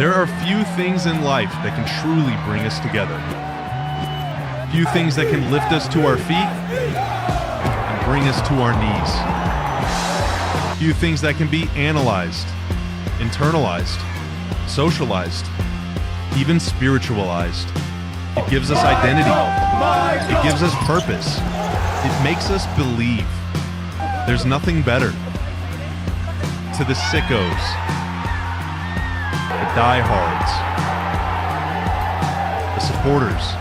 There are few things in life that can truly bring us together. Few things that can lift us to our feet and bring us to our knees. Few things that can be analyzed, internalized, socialized, even spiritualized. It gives us identity. It gives us purpose. It makes us believe. There's nothing better. To the sickos, the diehards, the supporters,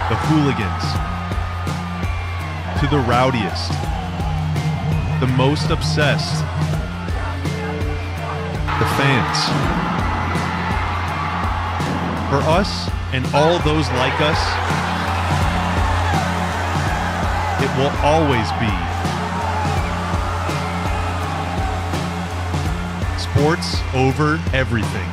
the hooligans, to the rowdiest, the most obsessed, the fans. For us and all those like us, it will always be sports over everything.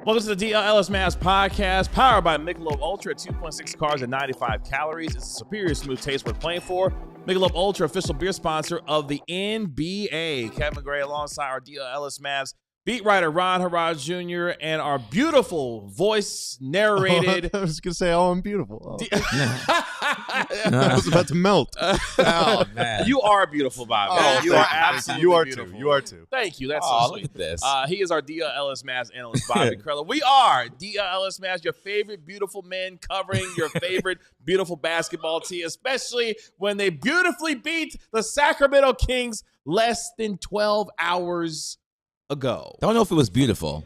Welcome to the DLLS Mavs podcast, powered by Michelob Ultra, 2.6 carbs and 95 calories. It's a superior smooth taste worth playing for. Michelob Ultra, official beer sponsor of the NBA. Kevin Gray alongside our DLLS Mavs beat writer Ron Haraj Jr. and our beautiful voice narrated. I was going to say, I'm beautiful. I was about to melt. Oh, man. You are beautiful, Bobby. You are absolutely beautiful. You are too. Thank you. That's so sweet. Look at this. He is our DLLS Mavs analyst, Bobby Krella. We are DLLS Mavs, your favorite beautiful men covering your favorite beautiful basketball team, especially when they beautifully beat the Sacramento Kings less than 12 hours ago. Don't know if it was beautiful.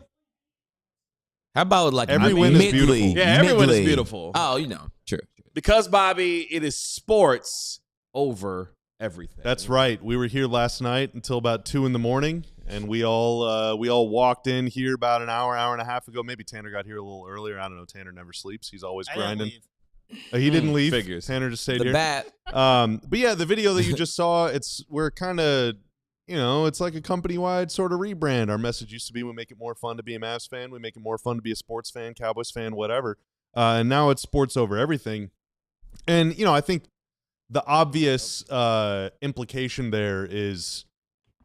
How about like every win is beautiful? Yeah, every win is beautiful. Oh, true. Because, Bobby, it is sports over everything. That's right. We were here last night until about 2 a.m, and we all walked in here about an hour and a half ago. Maybe Tanner got here a little earlier. I don't know. Tanner never sleeps. He's always grinding. He didn't leave. Figures. Tanner just stayed The here. bat. But yeah, the video that you just saw, we're kind of, it's like a company-wide sort of rebrand. Our message used to be we make it more fun to be a Mavs fan. We make it more fun to be a sports fan, Cowboys fan, whatever. And now it's sports over everything. And, I think the obvious implication there is,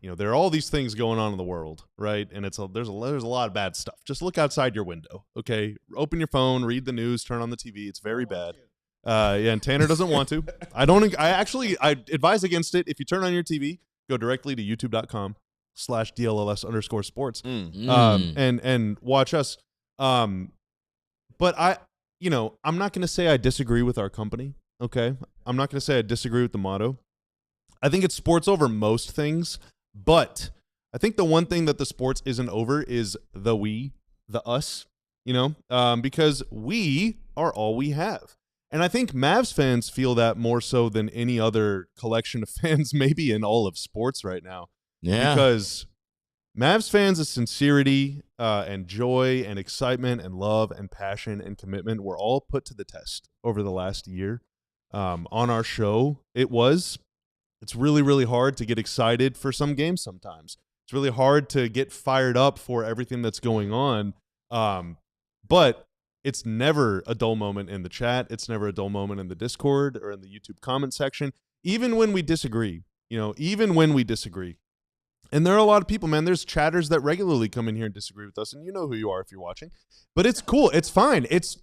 there are all these things going on in the world, right? And there's a lot of bad stuff. Just look outside your window, okay? Open your phone, read the news, turn on the TV. It's very bad. And Tanner doesn't want to. I advise against it. If you turn on your TV, go directly to youtube.com/DLLS_sports and watch us. But I'm not going to say I disagree with our company, okay? I'm not going to say I disagree with the motto. I think it's sports over most things, but I think the one thing that the sports isn't over is the we, the us, because we are all we have. And I think Mavs fans feel that more so than any other collection of fans maybe in all of sports right now. Yeah. Because Mavs fans' of sincerity and joy and excitement and love and passion and commitment were all put to the test over the last year. On our show, it's really, really hard to get excited for some games sometimes. It's really hard to get fired up for everything that's going on. But it's never a dull moment in the chat. It's never a dull moment in the Discord or in the YouTube comment section, even when we disagree, And there are a lot of people, man. There's chatters that regularly come in here and disagree with us, and you know who you are if you're watching. But it's cool. It's fine. It's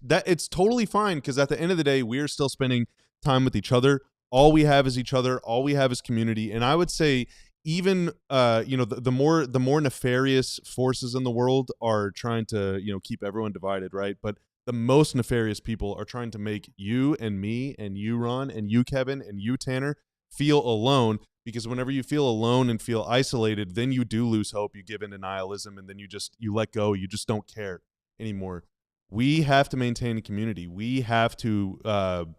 totally fine, because at the end of the day, we are still spending time with each other. All we have is each other. All we have is community. And I would say even the more nefarious forces in the world are trying to keep everyone divided, right? But the most nefarious people are trying to make you and me and you, Ron, and you, Kevin, and you, Tanner, feel alone. Because whenever you feel alone and feel isolated, then you do lose hope. You give in to nihilism, and then you let go. You just don't care anymore. We have to maintain a community. We have to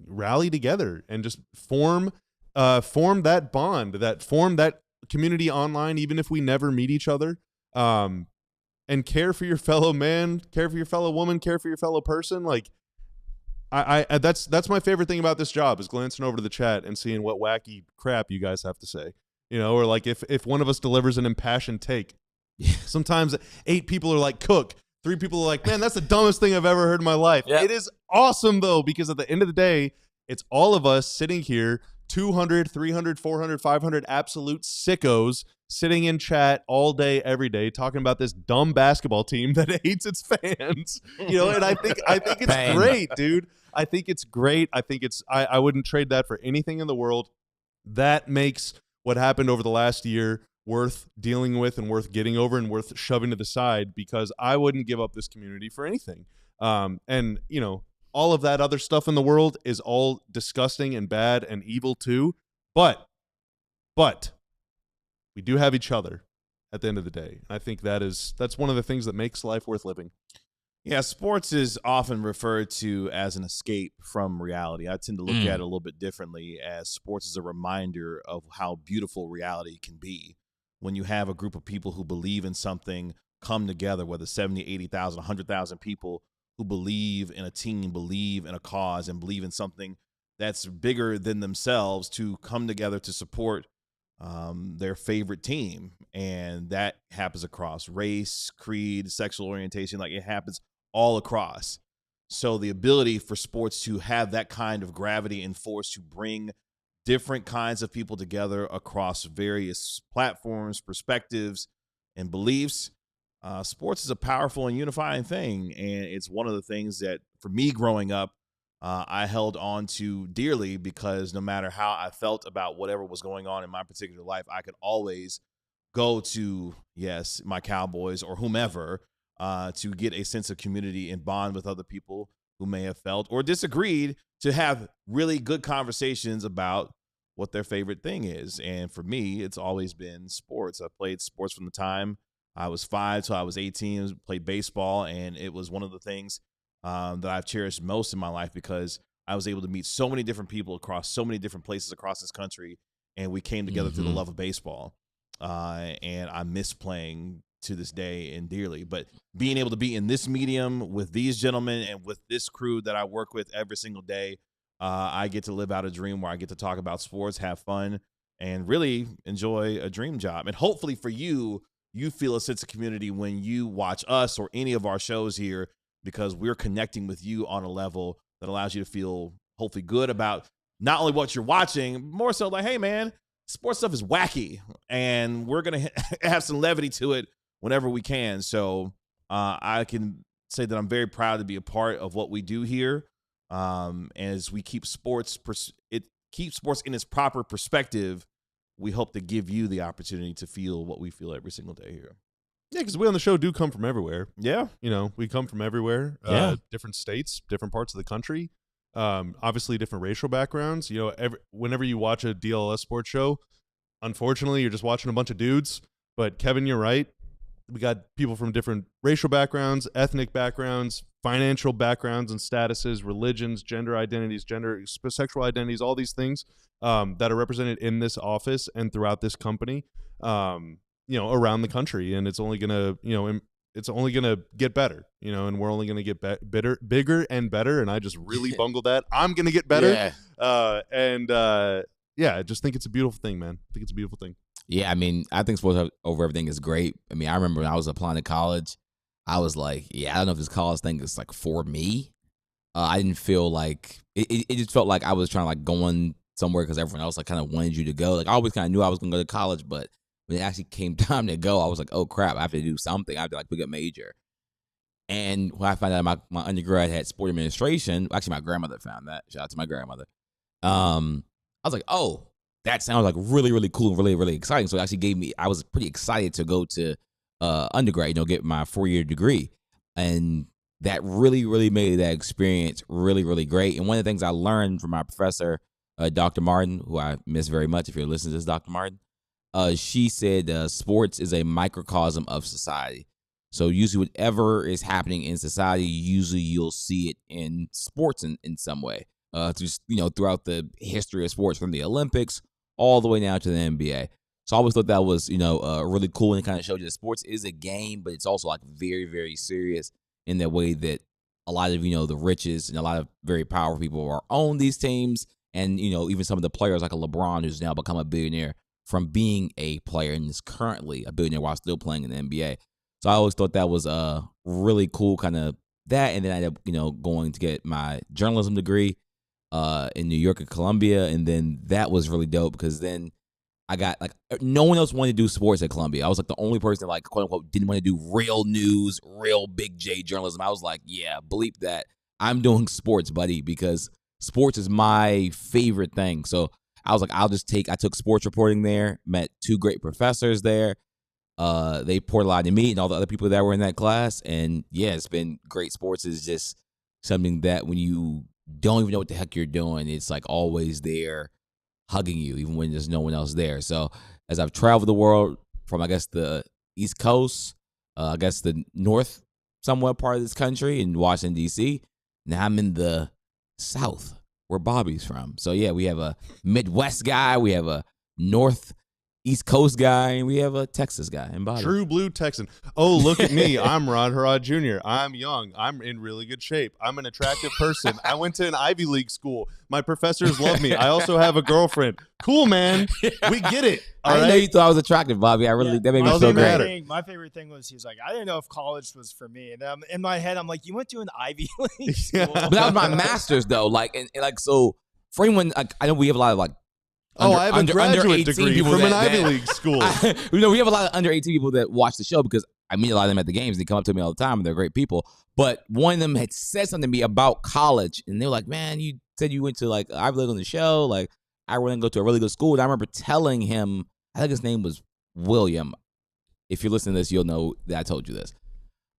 rally together and just form that bond, form that community online, even if we never meet each other. and care for your fellow man, care for your fellow woman, care for your fellow person. Like, I that's my favorite thing about this job is glancing over to the chat and seeing what wacky crap you guys have to say. You know, or like if one of us delivers an impassioned take, sometimes 8 people are like, cook. 3 people are like, man, that's the dumbest thing I've ever heard in my life. Yep. It is awesome, though, because at the end of the day, it's all of us sitting here, 200, 300, 400, 500 absolute sickos sitting in chat all day, every day, talking about this dumb basketball team that hates its fans. You know, and I think it's great, dude. I think it's great. I wouldn't trade that for anything in the world. That makes what happened over the last year worth dealing with and worth getting over and worth shoving to the side, because I wouldn't give up this community for anything. And, you know, all of that other stuff in the world is all disgusting and bad and evil too. But we do have each other at the end of the day. I think that's one of the things that makes life worth living. Yeah, sports is often referred to as an escape from reality. I tend to look at it a little bit differently, as sports is a reminder of how beautiful reality can be. When you have a group of people who believe in something come together, whether 70, 80,000, 100,000 people who believe in a team, believe in a cause, and believe in something that's bigger than themselves, to come together to support their favorite team. And that happens across race, creed, sexual orientation. Like, it happens all across. So the ability for sports to have that kind of gravity and force to bring different kinds of people together across various platforms, perspectives, and beliefs. Sports is a powerful and unifying thing, and it's one of the things that, for me growing up, I held on to dearly, because no matter how I felt about whatever was going on in my particular life, I could always go to, yes, my Cowboys or whomever, to get a sense of community and bond with other people who may have felt or disagreed, to have really good conversations about what their favorite thing is. And for me, it's always been sports. I played sports from the time I was 5 till I was 18, played baseball, and it was one of the things that I've cherished most in my life, because I was able to meet so many different people across so many different places across this country, and we came together through the love of baseball. And I miss playing to this day and dearly. But being able to be in this medium with these gentlemen and with this crew that I work with every single day, I get to live out a dream where I get to talk about sports, have fun, and really enjoy a dream job. And hopefully for you, you feel a sense of community when you watch us or any of our shows here, because we're connecting with you on a level that allows you to feel hopefully good about not only what you're watching, more so like, hey, man, sports stuff is wacky, and we're going to have some levity to it whenever we can. So I can say that I'm very proud to be a part of what we do here. As we keep sports, it keeps sports in its proper perspective. We hope to give you the opportunity to feel what we feel every single day here. Yeah, because we on the show do come from everywhere. Yeah. You know, we come from everywhere. Different states, different parts of the country. Obviously, different racial backgrounds. You know, whenever you watch a DLLS sports show, unfortunately, you're just watching a bunch of dudes. But Kevin, you're right. We got people from different racial backgrounds, ethnic backgrounds, financial backgrounds and statuses, religions, gender identities, sexual identities, all these things that are represented in this office and throughout this company, you know, around the country. And it's only gonna, you know, it's only gonna get better, you know, and we're only gonna get bigger and better. And I just really bungled that. I'm gonna get better. Yeah. I just think it's a beautiful thing, man. I think it's a beautiful thing. Yeah, I mean, I think sports over everything is great. I mean, I remember when I was applying to college, I was like, yeah, I don't know if this college thing is like for me. I didn't feel like it just felt like I was trying to like going somewhere because everyone else like kind of wanted you to go. Like I always kind of knew I was going to go to college, but when it actually came time to go, I was like, oh crap, I have to do something. I have to like pick a major. And when I found out my undergrad had sport administration, actually my grandmother found that. Shout out to my grandmother. I was like, oh, that sounds like really, really cool and really, really exciting. So it actually gave me, I was pretty excited to go to undergrad, you know, get my 4-year degree. And that really, really made that experience really, really great. And one of the things I learned from my professor, Dr. Martin, who I miss very much if you're listening to this, Dr. Martin, she said sports is a microcosm of society. So usually whatever is happening in society, usually you'll see it in sports in some way. Just, you know, throughout the history of sports, from the Olympics all the way now to the NBA. So I always thought that was, really cool, and it kind of showed you that sports is a game, but it's also like very, very serious in the way that a lot of, the riches and a lot of very powerful people are own these teams. And, even some of the players like a LeBron, who's now become a billionaire from being a player and is currently a billionaire while still playing in the NBA. So I always thought that was really cool, kind of that. And then I ended up, going to get my journalism degree in New York at Columbia. And then that was really dope because then I got no one else wanted to do sports at Columbia. I was like the only person that quote unquote didn't want to do real news, real big J journalism. I was like, yeah, bleep that. I'm doing sports, buddy, because sports is my favorite thing. So I was like, I took sports reporting there, met 2 great professors there. They poured a lot into me and all the other people that were in that class. And yeah, it's been great. Sports is just something that when you don't even know what the heck you're doing, it's like always there hugging you, even when there's no one else there. So as I've traveled the world from, I guess, the East Coast, I guess the north somewhat part of this country in Washington, D.C., now I'm in the South where Bobby's from. So yeah, we have a Midwest guy, we have a North East Coast guy, and we have a Texas guy and Bobby. True blue Texan. Oh, look at me. I'm Rod Harrod Jr. I'm young. I'm in really good shape. I'm an attractive person. I went to an Ivy League school. My professors love me. I also have a girlfriend. Cool, man. We get it. I didn't know you thought I was attractive, Bobby. That made me so great. My favorite thing was he was like, I didn't know if college was for me. And in my head, I'm like, you went to an Ivy League school. But that was my master's, though. So for anyone, I know we have a lot of I have a graduate degree from an Ivy League school. We have a lot of under 18 people that watch the show because I meet a lot of them at the games. They come up to me all the time, and they're great people. But one of them had said something to me about college, and they were like, man, you said you went to Ivy League on the show. I want to go to a really good school. And I remember telling him, I think his name was William. If you're listening to this, you'll know that I told you this.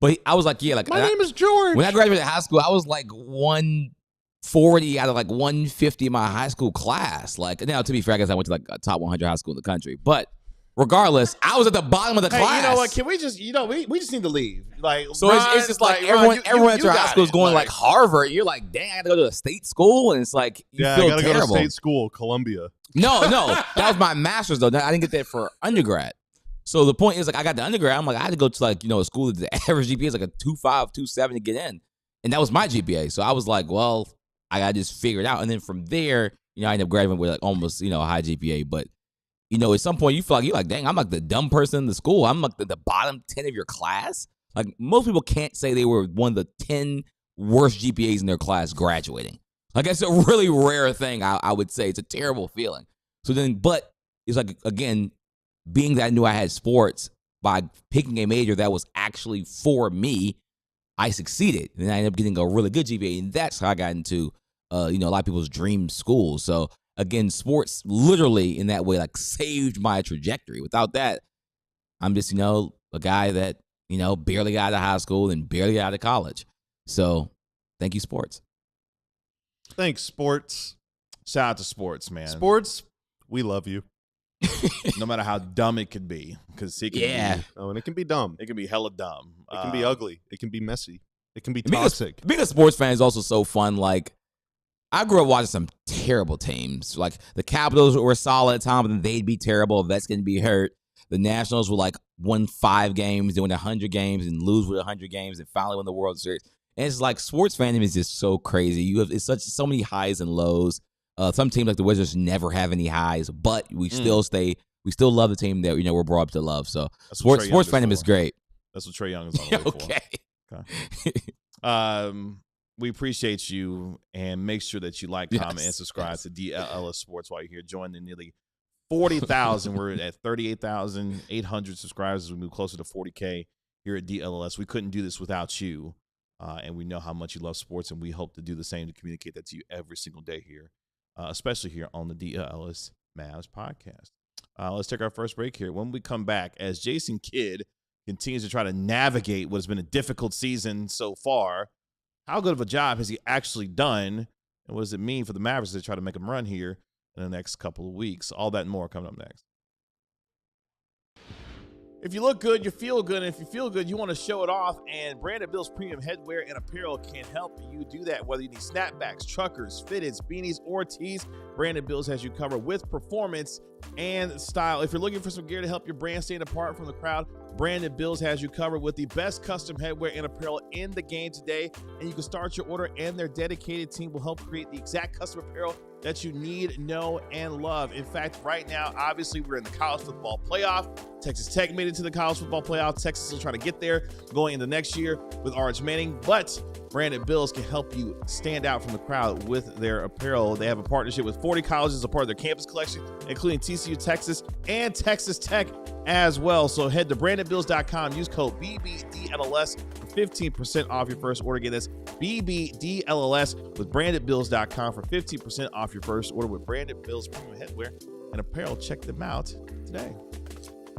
But I was like, yeah. My name is George. When I graduated high school, I was 140 out of 150 in my high school class. Now, to be fair, I guess I went to a top 100 high school in the country. But regardless, I was at the bottom of the class. You know what? Can we just, we just need to leave. So Ron, it's just everyone at your high school is going Harvard. You're like, dang, I got to go to a state school. And it's like, you feel I got to terrible. go to state school, Columbia. No, that was my master's, though. I didn't get that for undergrad. So the point is, I got the undergrad. I'm like, I had to go to a school that the average GPA is a 2.5, 2.7 to get in. And that was my GPA. So I was like, well, I got to just figure it out. And then from there, I ended up graduating with almost, a high GPA. But, at some point you feel like, you're like, dang, I'm the dumb person in the school. I'm the bottom 10 of your class. Most people can't say they were one of the 10 worst GPAs in their class graduating. It's a really rare thing, I would say. It's a terrible feeling. So then, but it's again, being that I knew I had sports, by picking a major that was actually for me, I succeeded. And I ended up getting a really good GPA. And that's how I got into, a lot of people's dream schools. So again, sports literally in that way, saved my trajectory. Without that, I'm just, a guy that, barely got out of high school and barely got out of college. So thank you, sports. Thanks, sports. Shout out to sports, man. Sports, we love you. No matter how dumb it could be, because it can be. Oh, and it can be dumb. It can be hella dumb. It can be ugly. It can be messy. It can be toxic. Being a sports fan is also so fun. I grew up watching some terrible teams. The Capitals were solid at times, but then they'd be terrible. Vets can be hurt. The Nationals were won 5 games, they won 100 games, and lose with 100 games, and finally win the World Series. And it's sports fandom is just so crazy. It's so many highs and lows. Some teams like the Wizards never have any highs, but we still love the team that we're brought up to love. So sports fandom is great. That's what Trae Young is on the way for. Okay. We appreciate you, and make sure that you comment, and subscribe to DLLS Sports while you're here. Join the nearly 40,000. We're at 38,800 subscribers as we move closer to 40K here at DLLS. We couldn't do this without you, and we know how much you love sports, and we hope to do the same to communicate that to you every single day here, especially here on the DLLS Mavs podcast. Let's take our first break here. When we come back, as Jason Kidd continues to try to navigate what has been a difficult season so far, how good of a job has he actually done, and what does it mean for the Mavericks to try to make him run here in the next couple of weeks? All that and more coming up next. If you look good, you feel good. And if you feel good, you want to show it off. And Brandon Bill's premium headwear and apparel can help you do that. Whether you need snapbacks, truckers, fitteds, beanies, or tees, Brandon Bill's has you covered with performance and style. If you're looking for some gear to help your brand stand apart from the crowd, Brandon Bill's has you covered with the best custom headwear and apparel in the game today. And you can start your order, and their dedicated team will help create the exact custom apparel that you need, know, and love. In fact, right now, obviously, we're in the college football playoff. Texas Tech made it to the college football playoff. Texas will try to get there going into next year with Arch Manning. But Brandon Bills can help you stand out from the crowd with their apparel. They have a partnership with 40 colleges as a part of their campus collection, including TCU, Texas, and Texas Tech as well. So head to brandonbills.com. Use code BBDLLS for 15% off your first order. Again, that's BBDLLS with brandonbills.com for 15% off your first order with Brandon Bills premium headwear and apparel. Check them out today.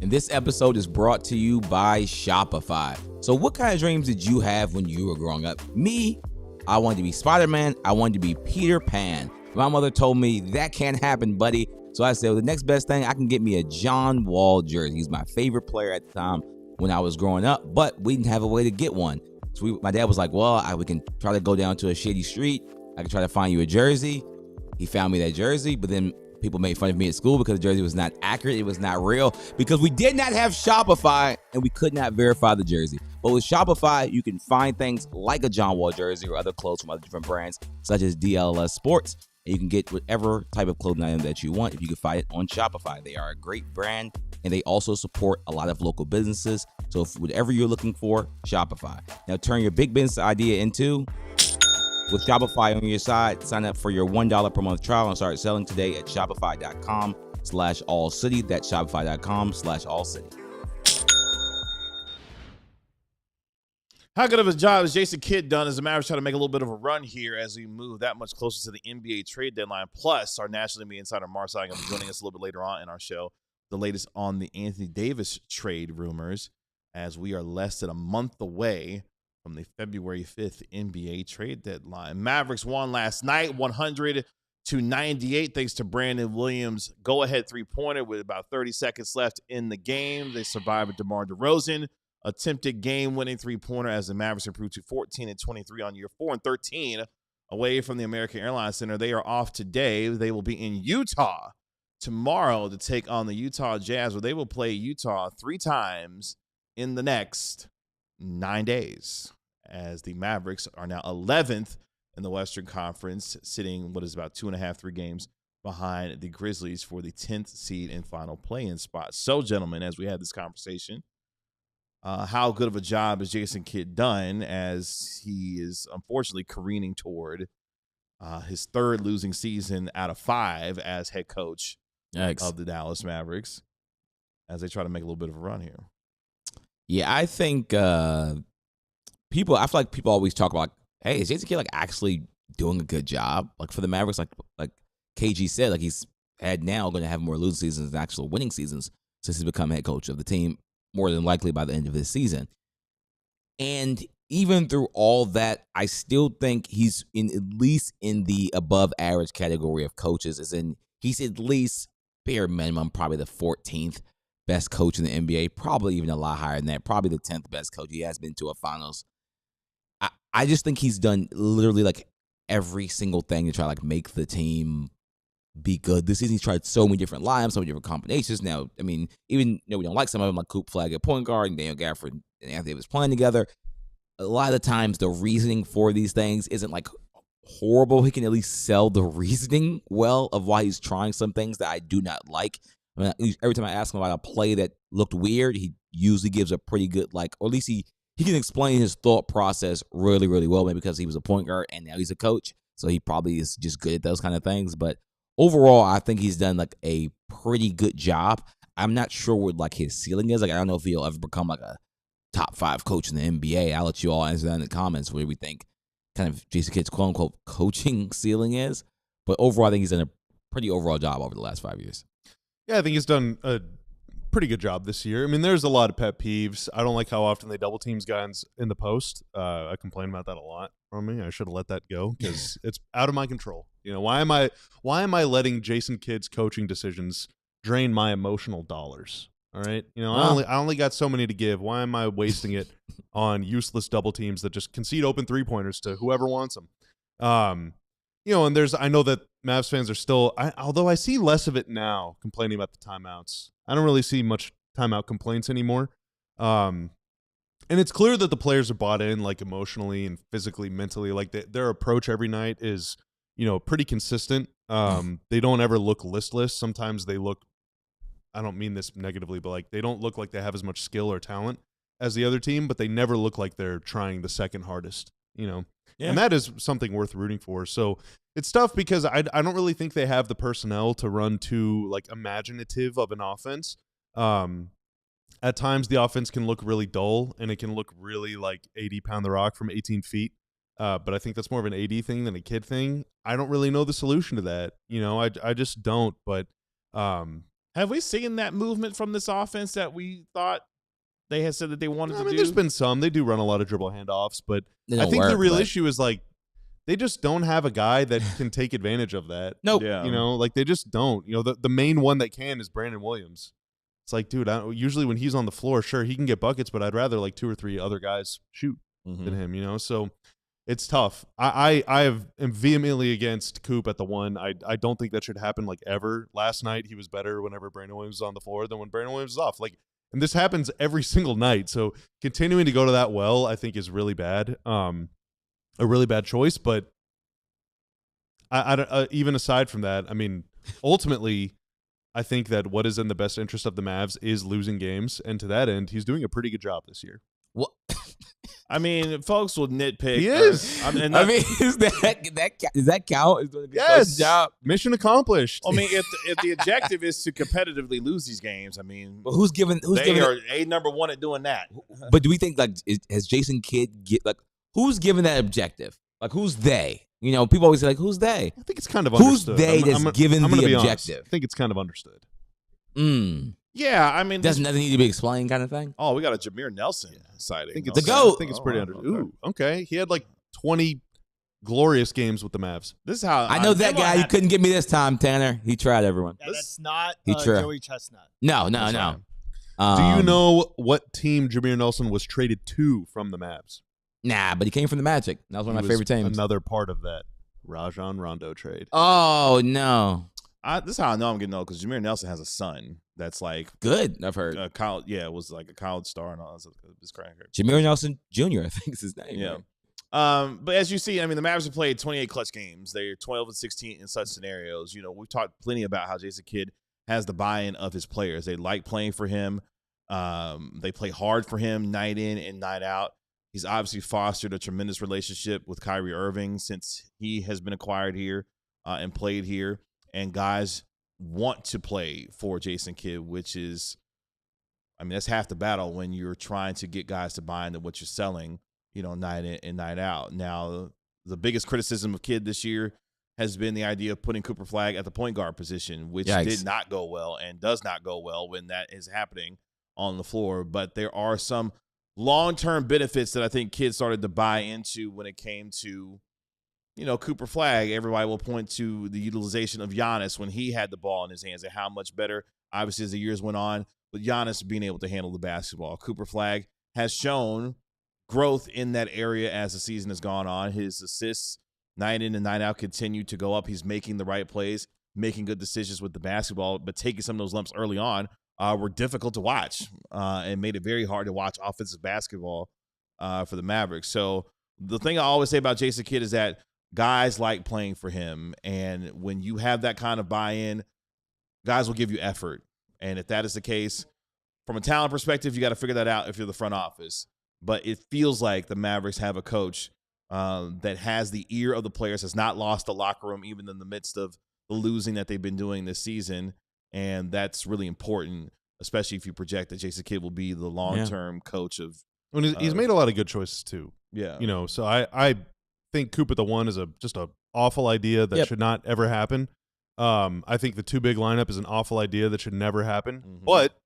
And this episode is brought to you by Shopify. So what kind of dreams did you have when you were growing up? Me, I wanted to be Spider-Man. I wanted to be Peter Pan. My mother told me that can't happen, buddy. So I said, well, the next best thing, I can get me a John Wall jersey. He's my favorite player at the time when I was growing up, but we didn't have a way to get one. So my dad was like, well, we can try to go down to a shady street. I can try to find you a jersey. He found me that jersey, but then people made fun of me at school because the jersey was not accurate. It was not real because we did not have Shopify and we could not verify the jersey. But with Shopify, you can find things like a John Wall jersey or other clothes from other different brands, such as DLLS Sports. And you can get whatever type of clothing item that you want if you can find it on Shopify. They are a great brand, and they also support a lot of local businesses. So if whatever you're looking for, Shopify. Now turn your big business idea into, with Shopify on your side, sign up for your $1 per month trial and start selling today at shopify.com/allcity. That's shopify.com/allcity. How good of a job has Jason Kidd done as the Mavericks try to make a little bit of a run here as we move that much closer to the NBA trade deadline? Plus, our national NBA insider Marc Stein will be joining us a little bit later on in our show. The latest on the Anthony Davis trade rumors, as we are less than a month away from the February 5th NBA trade deadline. Mavericks won last night, 100-98, thanks to Brandon Williams' go-ahead three-pointer with about 30 seconds left in the game. They survived with DeMar DeRozan. Attempted game-winning three-pointer as the Mavericks improved to 14-23 on year 4 and 13 away from the American Airlines Center. They are off today. They will be in Utah tomorrow to take on the Utah Jazz, where they will play Utah 3 times in the next 9 days, as the Mavericks are now 11th in the Western Conference, sitting what is about 2.5, 3 games behind the Grizzlies for the 10th seed and final play-in spot. So, gentlemen, as we had this conversation, how good of a job has Jason Kidd done, as he is unfortunately careening toward his 3rd losing season out of 5 as head coach of the Dallas Mavericks, as they try to make a little bit of a run here? Yeah, I think I feel like people always talk about, hey, is Jason Kidd like actually doing a good job? Like for the Mavericks, like KG said, like he's now going to have more losing seasons than actual winning seasons since he's become head coach of the team, more than likely by the end of this season. And even through all that, I still think he's at least in the above average category of coaches, as in he's at least bare minimum probably the 14th best coach in the NBA, probably even a lot higher than that, probably the 10th best coach. He has been to a finals. I just think he's done literally like every single thing to try like make the team be good. This season he's tried so many different lineups, so many different combinations. Now, I mean, even we don't like some of them, like cooperflagg at point guard and Daniel Gafford and Anthony Davis playing together. A lot of the times the reasoning for these things isn't like horrible. He can at least sell the reasoning well of why he's trying some things that I do not like. I mean, every time I ask him about a play that looked weird, he usually gives a pretty good, or at least he can explain his thought process really, really well, maybe because he was a point guard and now he's a coach. So he probably is just good at those kind of things. But overall, I think he's done like a pretty good job. I'm not sure what like his ceiling is. Like, I don't know if he'll ever become like a top 5 coach in the NBA. I'll let you all answer that in the comments where we think kind of Jason Kidd's quote unquote coaching ceiling is. But overall, I think he's done a pretty overall job over the last 5 years. Yeah, I think he's done a pretty good job this year. I mean, there's a lot of pet peeves. I don't like how often they double teams guys in the post. I complain about that a lot from me. I should have let that go because it's out of my control. You know, why am I letting Jason Kidd's coaching decisions drain my emotional dollars? All right, you know, Wow. I only got so many to give. Why am I wasting it on useless double teams that just concede open 3-pointers to whoever wants them? You know, and I know that Mavs fans are still, although I see less of it now, complaining about the timeouts. I don't really see much timeout complaints anymore. And it's clear that the players are bought in, like emotionally and physically, mentally. Like their approach every night is, you know, pretty consistent. They don't ever look listless. Sometimes they look, I don't mean this negatively, but like they don't look like they have as much skill or talent as the other team, but they never look like they're trying the second hardest, you know? Yeah. And that is something worth rooting for. So it's tough because I don't really think they have the personnel to run too like imaginative of an offense. At times the offense can look really dull and it can look really like 80 pound the rock from 18 feet. But I think that's more of an AD thing than a kid thing. I don't really know the solution to that. You know, I just don't. But have we seen that movement from this offense that we thought they had said that they wanted to do? There's been some. They do run a lot of dribble handoffs, but They I don't think the work, real but- issue is like they just don't have a guy that can take advantage of that. Nope. Yeah. You know, like they just don't. You know, the main one that can is Brandon Williams. It's like, dude, usually when he's on the floor, sure, he can get buckets, but I'd rather like 2 or 3 other guys shoot than him, you know? So it's tough. I am vehemently against Coop at the 1. I don't think that should happen like ever. Last night, he was better whenever Brandon Williams was on the floor than when Brandon Williams is off. Like, and this happens every single night. So continuing to go to that well, I think is really bad. A really bad choice. But even aside from that, I mean, ultimately, I think that what is in the best interest of the Mavs is losing games, and to that end, he's doing a pretty good job this year. What? I mean, folks will nitpick. He is. I mean, does that count? Is doing a good Yes. job? Mission accomplished. I mean, if the objective is to competitively lose these games, I mean, But who's giving? they are number one at doing that. But do we think like has Jason Kidd who's giving that objective? Like who's they? You know, people always say like who's they? I think it's kind of Who's understood. they that's given I'm gonna the be honest. objective? I think it's kind of understood. Yeah, I mean, Doesn't nothing need to be explained, kind of thing. we got a Jameer Nelson sighting. I think The it's GOAT. I think it's pretty understood. Okay. Ooh, okay. He had like 20 glorious games with the Mavs. This is how I know that guy. You couldn't get me this time, Tanner. He tried everyone. Yeah, that's not He tried. Joey Chestnut. No. Do you know what team Jameer Nelson was traded to from the Mavs? Nah, but he came from the Magic. That was one of He my was favorite teams. Another part of that Rajon Rondo trade. Oh no, this is how I know I'm getting old because Jameer Nelson has a son that's like good. I've heard a college. Yeah, was like a college star and all that. It's crazy. Jameer Nelson Jr. I think is his name. Yeah. right? But as you see, I mean, the Mavs have played 28 clutch games. They're 12 and 16 in such scenarios. You know, we've talked plenty about how Jason Kidd has the buy-in of his players. They like playing for him. They play hard for him night in and night out. He's obviously fostered a tremendous relationship with Kyrie Irving since he has been acquired here and played here. And guys want to play for Jason Kidd, which is, I mean, that's half the battle when you're trying to get guys to buy into what you're selling, you know, night in and night out. Now, the biggest criticism of Kidd this year has been the idea of putting Cooper Flagg at the point guard position, which did not go well and does not go well when that is happening on the floor. But there are some long-term benefits that I think kids started to buy into when it came to, you know, Cooper Flagg. Everybody will point to the utilization of Giannis when he had the ball in his hands and how much better, obviously, as the years went on, with Giannis being able to handle the basketball. Cooper Flagg has shown growth in that area as the season has gone on. His assists night in and night out continue to go up. He's making the right plays, making good decisions with the basketball, but taking some of those lumps early on were difficult to watch and made it very hard to watch offensive basketball for the Mavericks. So the thing I always say about Jason Kidd is that guys like playing for him. And when you have that kind of buy-in, guys will give you effort. And if that is the case, from a talent perspective, you got to figure that out if you're the front office. But it feels like the Mavericks have a coach that has the ear of the players, has not lost the locker room even in the midst of the losing that they've been doing this season. And that's really important, especially if you project that Jason Kidd will be the long-term coach of. He's made a lot of good choices too. Yeah, you know. So I think Coop at the 1 is just a awful idea that should not ever happen. I think the 2 big lineup is an awful idea that should never happen. Mm-hmm. But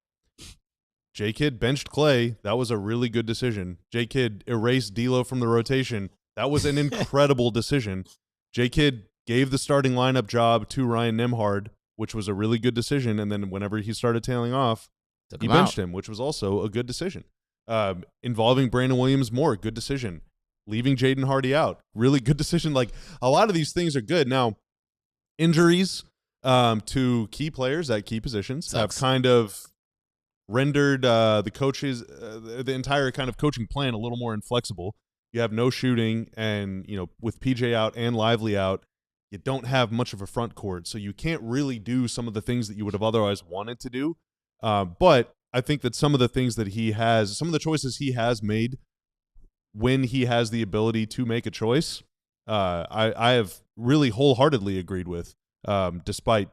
J Kidd benched Clay. That was a really good decision. J Kidd erased D'Lo from the rotation. That was an incredible decision. J Kidd gave the starting lineup job to Ryan Nembhard, which was a really good decision. And then whenever he started tailing off, Took He him benched out. him, which was also a good decision. Involving Brandon Williams more, good decision. Leaving Jaden Hardy out, really good decision. Like, a lot of these things are good. Now, injuries to key players at key positions have kind of rendered the coaches, the entire kind of coaching plan a little more inflexible. You have no shooting, and with PJ out and Lively out, you don't have much of a front court, so you can't really do some of the things that you would have otherwise wanted to do. But I think that some of the things that some of the choices he has made when he has the ability to make a choice, I have really wholeheartedly agreed with, despite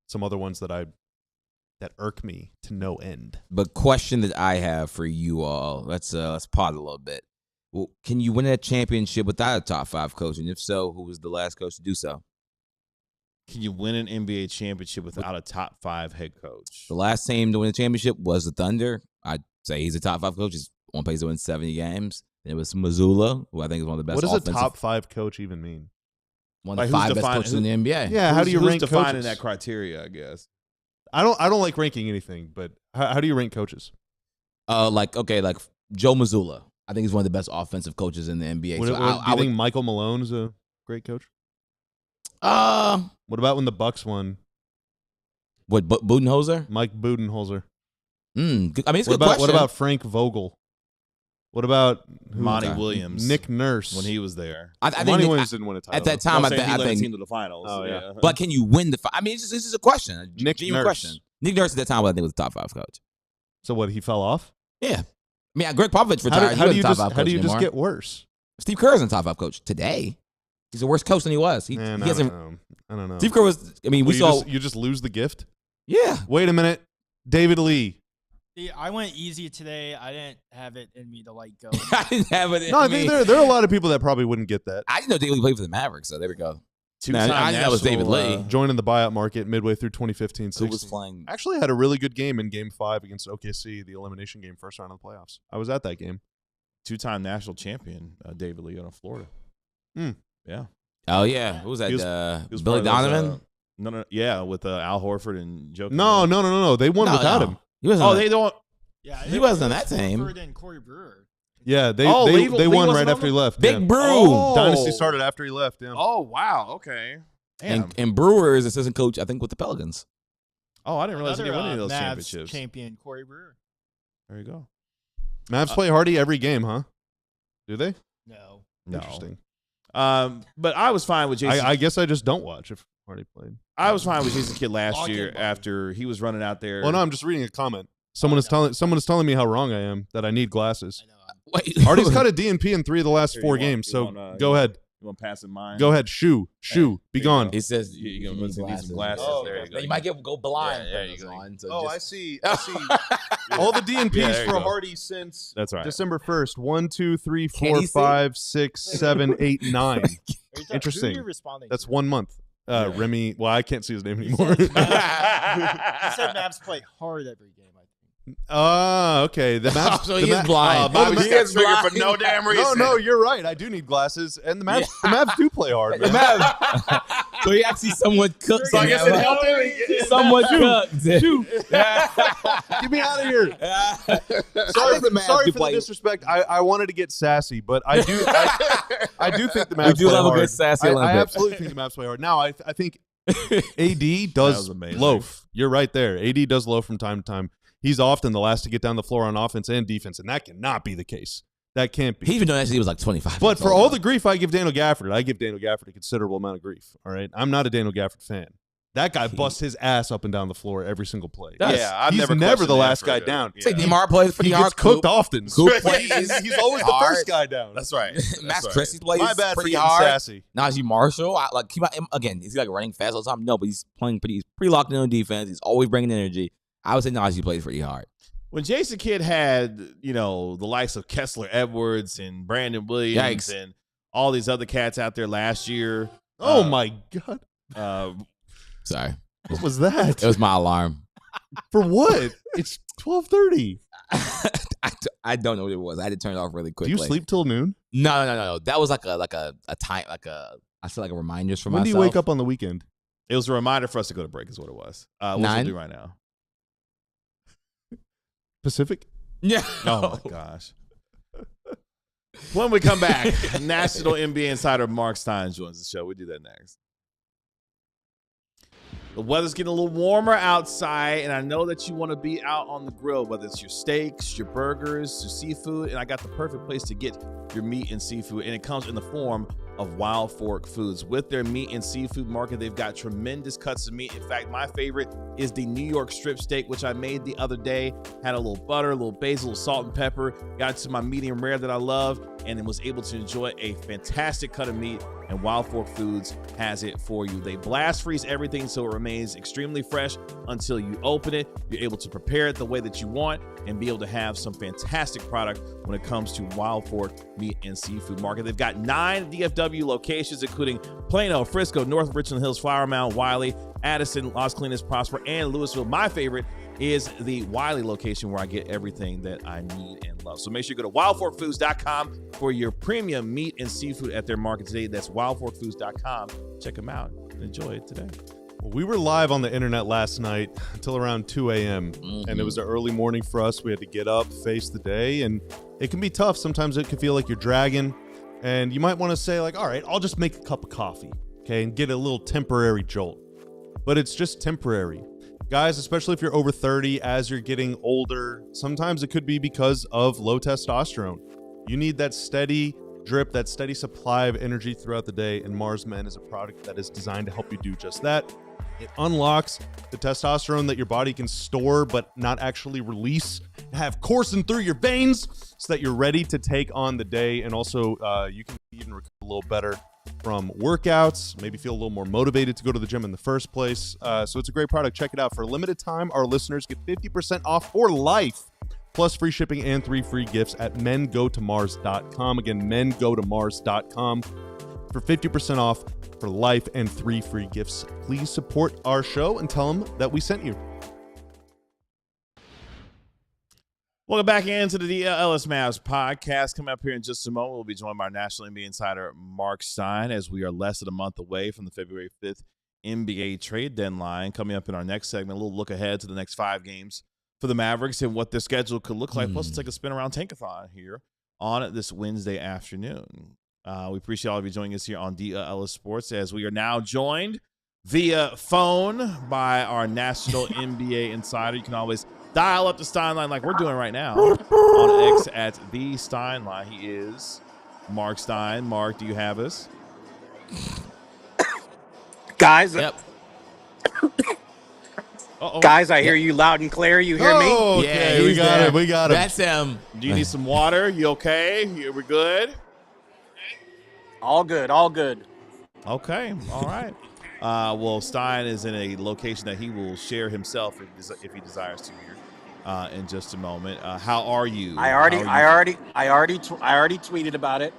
some other ones that irk me to no end. But question that I have for you all, let's pause a little bit. Well, can you win a championship without a top 5 coach? And if so, who was the last coach to do so? Can you win an NBA championship without a top 5 head coach? The last team to win a championship was the Thunder. I'd say he's a top 5 coach. He's on pace to win 70 games. It was Missoula, who I think is one of the best. What does a top 5 coach even mean? One of the 5 best coaches in the NBA. Yeah, how do you rank defining coaches? that criteria? I guess I don't like ranking anything, but how do you rank coaches? Like Joe Mazzulla. I think he's one of the best offensive coaches in the NBA. Do you think Michael Malone is a great coach? What about when the Bucks won? What, Budenholzer? Mike Budenholzer. I mean, it's a good What question. about Frank Vogel? What about Monty Williams? Nick Nurse when he was there. I think Monty Williams didn't win a title. at that time. I I led the think. team to the finals. Oh, yeah. But can you win the? I mean, it's just a question. A Nick genuine Nurse. question. Nick Nurse at that time, I think, was the top 5 coach. So what? He fell off. Yeah. I mean, Greg Popovich retired. How do you top just get worse? Steve Kerr's a top 5 coach today. He's a worse coach than he was. He hasn't. I don't know. Steve Kerr was. I mean, you just lose the gift. Yeah. Wait a minute, David Lee. See, I went easy today. I didn't have it in me to go. I didn't have it. No, I think there are a lot of people that probably wouldn't get that. I didn't know David Lee played for the Mavericks, so there we go. Two-time I think that was David Lee. Joining the buyout market midway through 2015-16. Who was playing? Actually had a really good game in Game 5 against OKC, the elimination game, first round of the playoffs. I was at that game. Two-time national champion, David Lee out of Florida. Yeah. Oh yeah, who was that? He was Billy part of those, Donovan. No, yeah, with Al Horford and Joe. No. They won without him. He wasn't. Oh, they don't. Yeah, He wasn't on that team. Horford and Corey Brewer. Yeah, they Lee won wasn't right on after he them? left. Big yeah. Brew. Oh. Dynasty started after he left. Yeah. Oh wow. Okay. Damn. And Brewer is assistant coach, I think, with the Pelicans. Oh, I didn't realize he didn't win any of those Mavs championships. champion Corey Brewer. There you go. Mavs play Hardy every game, huh? Do they? No. Interesting. But I was fine with Jason. I guess I just don't watch if Hardy played. I was fine with Jason Kidd last Log in, year buddy. after he was running out there. Well, no, I'm just reading a comment. Someone is telling me how wrong I am, that I need glasses. I know. Wait, Hardy's got a DNP in 3 of the last Here, 4 you want- games, you so want, go ahead. You want to pass in mine? Go ahead. Shoo. there you Be go. gone. It says You need need some glasses. Oh, There you go. You might go blind. Yeah, there from you this go. on, so Oh, just- I see. All the DNPs Yeah, there you for go. Hardy since That's right. December 1st. 1, 2, 3, Can 4, he see? 5, 6, 7, 8, 9. Are you talking- Interesting. Who are you responding That's to? 1 month. Remy. Well, I can't see his name anymore. He said Mavs play hard every game, I think. Okay. The Mavs. So the he is blind. Bobby He is blind. for no damn reason. No, you're right. I do need glasses, and the Mavs do play hard. The Man. Mavs. So he actually somewhat cooked. So I guess it helped him. Somewhat cooked. Get me out of here. Sorry for the disrespect. I wanted to get sassy, but I do think the Mavs We do play love a hard. good sassy I Olympic. absolutely think the Mavs play hard. Now, I think AD That does was amazing. loaf. You're right there. AD does loaf from time to time. He's often the last to get down the floor on offense and defense, and that cannot be the case. That can't be. He even though actually he was like 25. But for all the grief I give Daniel Gafford, I give Daniel Gafford a considerable amount of grief. All right, I'm not a Daniel Gafford fan. That guy busts his ass up and down the floor every single play. Yeah, I've he's never never questioned the that last for guy it. down. Yeah. say DeMar plays pretty He hard. gets cooked often. Coop plays He's always the hard. first guy down. That's right. Max right. Christie plays My bad for pretty getting hard. sassy. Najee Marshall, again, is he like running fast all the time? No, but he's playing pretty locked in on defense. He's always bringing energy. I would say Najee plays pretty hard. When Jason Kidd had, the likes of Kessler Edwards and Brandon Williams Yikes. and all these other cats out there last year. Oh my god! Sorry. What was that? It was my alarm. For what? It's 12:30. I don't know what it was. I had to turn it off really Do quickly. you sleep till noon? No. That was like a time, I feel like a reminder for When myself. do you wake up on the weekend? It was a reminder for us to go to break is what it was. What's 9? it do right now? Pacific? Yeah. Oh my gosh. When we come back, National NBA insider Marc Stein joins the show. We do that next. The weather's getting a little warmer outside, and I know that you want to be out on the grill, whether it's your steaks, your burgers, your seafood, and I got the perfect place to get your meat and seafood, and it comes in the form of Wild Fork Foods. With their meat and seafood market, they've got tremendous cuts of meat. In fact, my favorite is the New York strip steak, which I made the other day. Had a little butter, a little basil, a little salt and pepper, got to my medium rare that I love, and then was able to enjoy a fantastic cut of meat, and Wild Fork Foods has it for you. They blast freeze everything so it remains extremely fresh until you open it. You're able to prepare it the way that you want and be able to have some fantastic product when it comes to Wild Fork Meat and Seafood Market. They've got 9 DFW locations, including Plano, Frisco, North Richland Hills, Flower Mound, Wiley, Addison, Las Colinas, Prosper, and Louisville. My favorite is the Wiley location where I get everything that I need and love. So make sure you go to wildforkfoods.com for your premium meat and seafood at their market today. That's wildforkfoods.com. Check them out and enjoy it today. Well, we were live on the internet last night until around 2 a.m. And it was an early morning for us. We had to get up, face the day, and it can be tough. Sometimes it can feel like you're dragging, and you might want to say like, all right, I'll just make a cup of coffee, okay, and get a little temporary jolt. But it's just temporary. Guys, especially if you're over 30, as you're getting older, sometimes it could be because of low testosterone. You need that steady drip, that steady supply of energy throughout the day, and Mars Men is a product that is designed to help you do just that. It unlocks the testosterone that your body can store but not actually release, have coursing through your veins so that you're ready to take on the day. And also, you can even recover a little better from workouts, maybe feel a little more motivated to go to the gym in the first place. So it's a great product. Check it out. For a limited time, our listeners get 50% off for life, plus free shipping and 3 free gifts at mengotomars.com. Again, mengotomars.com for 50% off for life and 3 free gifts. Please support our show and tell them that we sent you. Welcome back into the DLLS Mavs podcast. Coming up here in just a moment, we'll be joined by our National NBA insider Marc Stein as we are less than a month away from the February 5th NBA trade deadline. Coming up in our next segment, a little look ahead to the next 5 games for the Mavericks and what their schedule could look like. Plus, we'll take a spin around Tankathon here on this Wednesday afternoon. We appreciate all of you joining us here on DLLS Sports as we are now joined via phone by our National NBA insider. You can always dial up the Stein line like we're doing right now on X at the Stein line. He is Marc Stein. Marc, do you have us? Guys, Yep. guys, I hear you loud and clear. You hear me? Okay, Yeah, we he's got there. it. We got him. That's him. Do you need some water? You okay? We're good? All good, all good. Okay. All right. Well, Stein is in a location that he will share himself if he desires to here in just a moment. How are you? I already tweeted about it.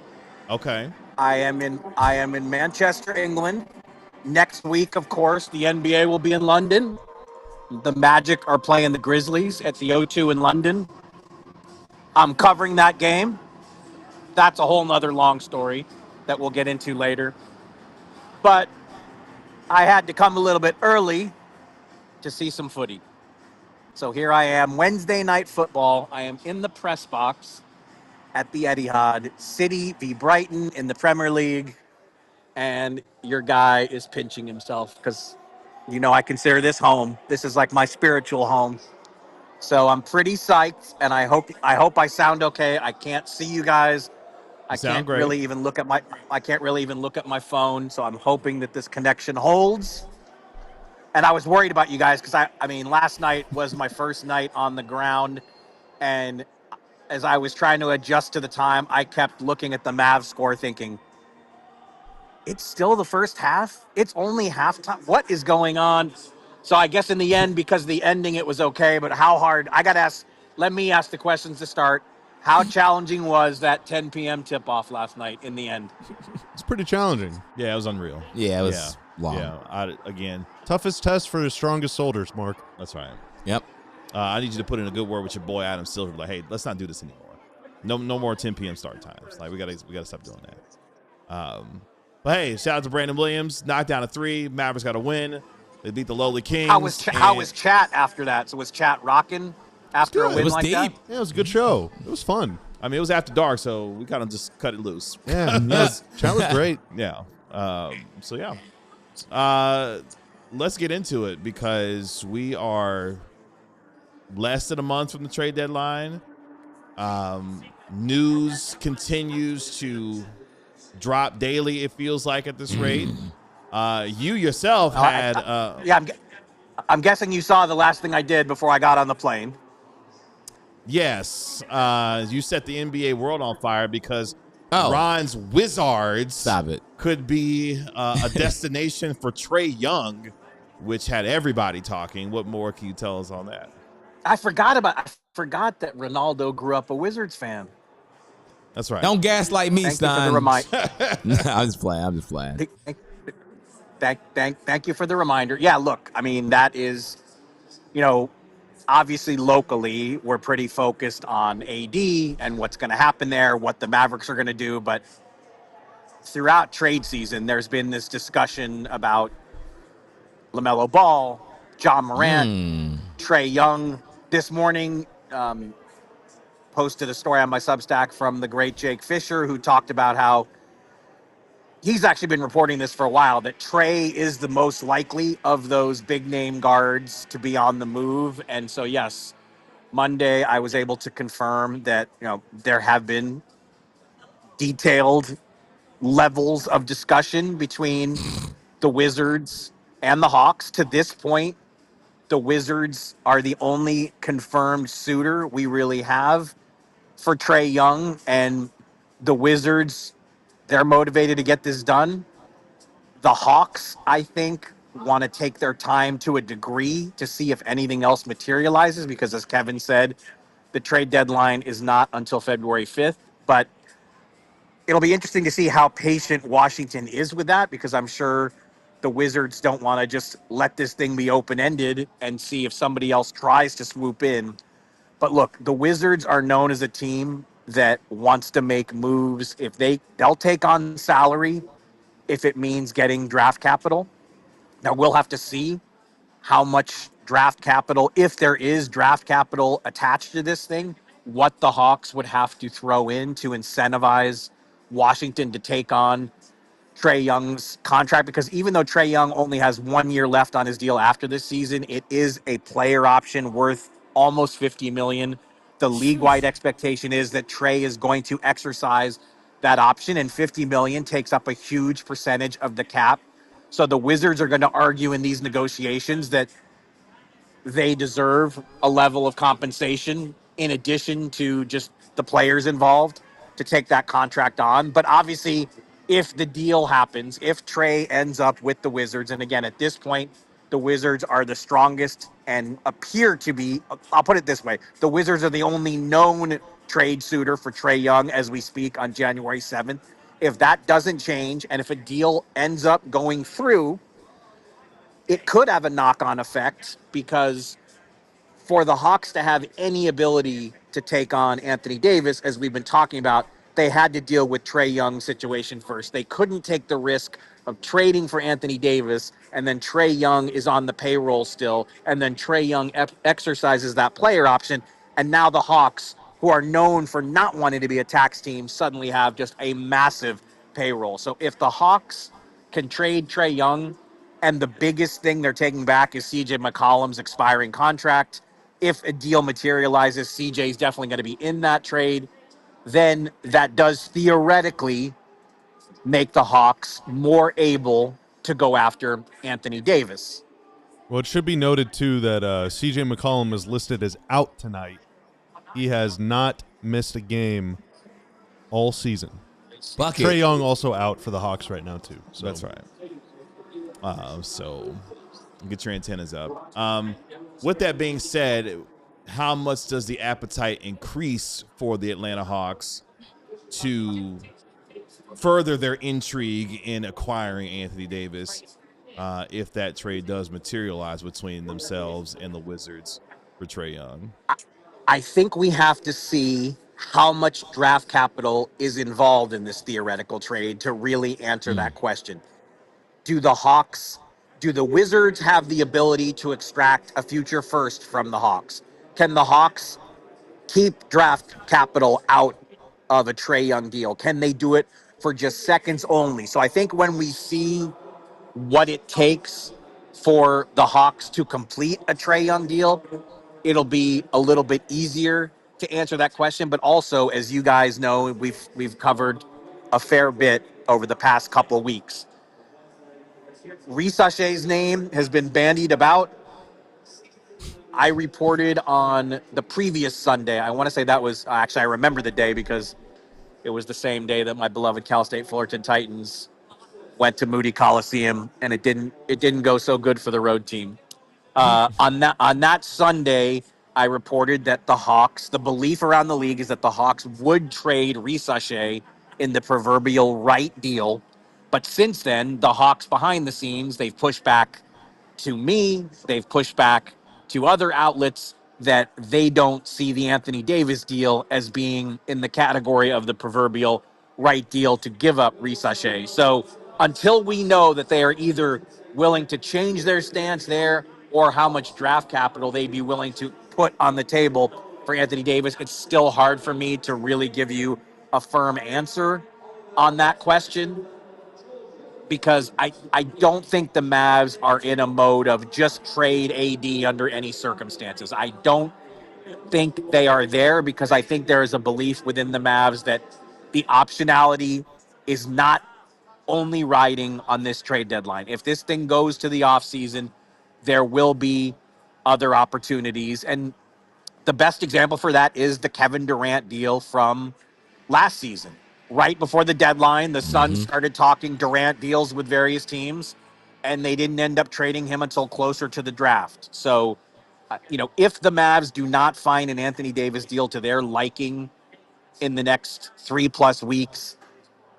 Okay. I am in Manchester, England. Next week, of course, the NBA will be in London. The Magic are playing the Grizzlies at the O2 in London. I'm covering that game. That's a whole nother long story that we'll get into later. But I had to come a little bit early to see some footy. So here I am, Wednesday night football. I am in the press box at the Etihad, City v Brighton in the Premier League. And your guy is pinching himself because, you know, I consider this home. This is like my spiritual home. So I'm pretty psyched, and I hope I sound okay. I can't see you guys. I can't really even look at my phone. So I'm hoping that this connection holds. And I was worried about you guys because I mean, last night was my first night on the ground, and as I was trying to adjust to the time, I kept looking at the Mavs score, thinking, it's still the first half. It's only halftime. What is going on? So I guess in the end, because the ending, it was okay. But how hard? Let me ask the questions to start. How challenging was that 10 p.m. tip-off last night in the end? It's pretty challenging. Yeah, it was unreal. Yeah, it was long. Yeah, again, Toughest test for the strongest soldiers, Mark. that's right. Yep. I need you to put in a good word with your boy Adam Silver. Like, hey, let's not do this anymore. No more 10 p.m. start times. Like, we gotta stop doing that. But hey, shout out to Brandon Williams. Knocked down a 3. Mavericks got a win. They beat the lowly Kings. How was chat after that? So was chat rocking? after a good. win It was like deep. that? Yeah, it was a good show. It was fun. I mean, it was after dark, so we kind of just cut it loose. Yeah, chat was great. Yeah. So yeah. Let's get into it because we are less than a month from the trade deadline. News continues to drop daily, it feels like, at this rate. You yourself had I'm guessing you saw the last thing I did before I got on the plane. yes, you set the NBA world on fire because Oh. Ron's Wizards Stop it. could be a destination for Trae Young, which had everybody talking. What more can you tell us on that? I forgot that Ronaldo grew up a Wizards fan. That's right. Don't gaslight me, Thank you for Stein. the reminder. I'm just playing. Thank you for the reminder. Yeah, look, I mean, that is, obviously locally, we're pretty focused on AD and what's going to happen there, what the Mavericks are going to do. But throughout trade season, there's been this discussion about LaMelo Ball, John Morant, Trae Young. This morning, posted a story on my Substack from the great Jake Fisher, who talked about how he's actually been reporting this for a while, that Trae is the most likely of those big name guards to be on the move. And so, yes, Monday I was able to confirm that, there have been detailed levels of discussion between the Wizards and the Hawks. To this point, the Wizards are the only confirmed suitor we really have for Trae Young, and the Wizards, they're motivated to get this done. The Hawks, I think, want to take their time to a degree to see if anything else materializes because, as Kevin said, the trade deadline is not until February 5th. But it'll be interesting to see how patient Washington is with that, because I'm sure the Wizards don't want to just let this thing be open-ended and see if somebody else tries to swoop in. But look, the Wizards are known as a team that wants to make moves. If they'll take on salary if it means getting draft capital. Now, we'll have to see how much draft capital, if there is draft capital attached to this thing, what the Hawks would have to throw in to incentivize Washington to take on Trae Young's contract, because even though Trae Young only has 1 year left on his deal after this season, it is a player option worth almost $50 million. The league-wide expectation is that Trae is going to exercise that option, and $50 million takes up a huge percentage of the cap. So the Wizards are going to argue in these negotiations that they deserve a level of compensation in addition to just the players involved to take that contract on. But obviously, if the deal happens, if Trae ends up with the Wizards, and again, at this point, the Wizards are the strongest and appear to be, I'll put it this way, the Wizards are the only known trade suitor for Trae Young as we speak on January 7th. If that doesn't change, and if a deal ends up going through, it could have a knock-on effect, because for the Hawks to have any ability to take on Anthony Davis, as we've been talking about, they had to deal with Trae Young's situation first. They couldn't take the risk of trading for Anthony Davis, and then Trae Young is on the payroll still, and then Trae Young exercises that player option, and now the Hawks, who are known for not wanting to be a tax team, suddenly have just a massive payroll. So if the Hawks can trade Trae Young, and the biggest thing they're taking back is CJ McCollum's expiring contract, if a deal materializes, CJ is definitely going to be in that trade, then that does theoretically make the Hawks more able to go after Anthony Davis. Well, it should be noted, too, that CJ McCollum is listed as out tonight. He has not missed a game all season. Bucket. Trae Young also out for the Hawks right now, too. So. That's right. So get your antennas up. With that being said, how much does the appetite increase for the Atlanta Hawks to further their intrigue in acquiring Anthony Davis if that trade does materialize between themselves and the Wizards for Trae Young? I think we have to see how much draft capital is involved in this theoretical trade to really answer that question. Do the Wizards have the ability to extract a future first from the Hawks? can the Hawks keep draft capital out of a Trae Young deal? Can they do it for just seconds only? So I think when we see what it takes for the Hawks to complete a Trae Young deal, it'll be a little bit easier to answer that question. But also, as you guys know, we've covered a fair bit over the past couple of weeks. Risaché's name has been bandied about. I reported on the previous Sunday. I want to say that was actually, I remember the day because it was the same day that my beloved Cal State Fullerton Titans went to Moody Coliseum, and it didn't go so good for the road team. On that Sunday, I reported that the belief around the league is that the Hawks would trade Risaché in the proverbial right deal. But since then, the Hawks behind the scenes, they've pushed back to me, they've pushed back to other outlets that they don't see the Anthony Davis deal as being in the category of the proverbial right deal to give up Risaché. So until we know that they are either willing to change their stance there or how much draft capital they'd be willing to put on the table for Anthony Davis, it's still hard for me to really give you a firm answer on that question, because I don't think the Mavs are in a mode of just trade AD under any circumstances. I don't think they are there, because I think there is a belief within the Mavs that the optionality is not only riding on this trade deadline. If this thing goes to the offseason, there will be other opportunities. And the best example for that is the Kevin Durant deal from last season. Right before the deadline, the Suns started talking Durant deals with various teams, and they didn't end up trading him until closer to the draft. So, if the Mavs do not find an Anthony Davis deal to their liking in the next 3+ weeks,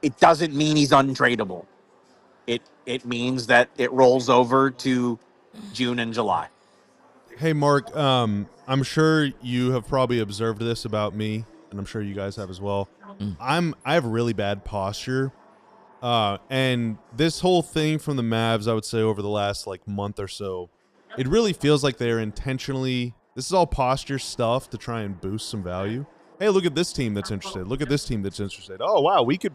it doesn't mean he's untradeable. It means that it rolls over to June and July. Hey, Mark, I'm sure you have probably observed this about me, and I'm sure you guys have as well. I have really bad posture, and this whole thing from the Mavs, I would say over the last month or so, it really feels like they're intentionally. This is all posture stuff to try and boost some value. Hey, look at this team that's interested. Look at this team that's interested. Oh wow, we could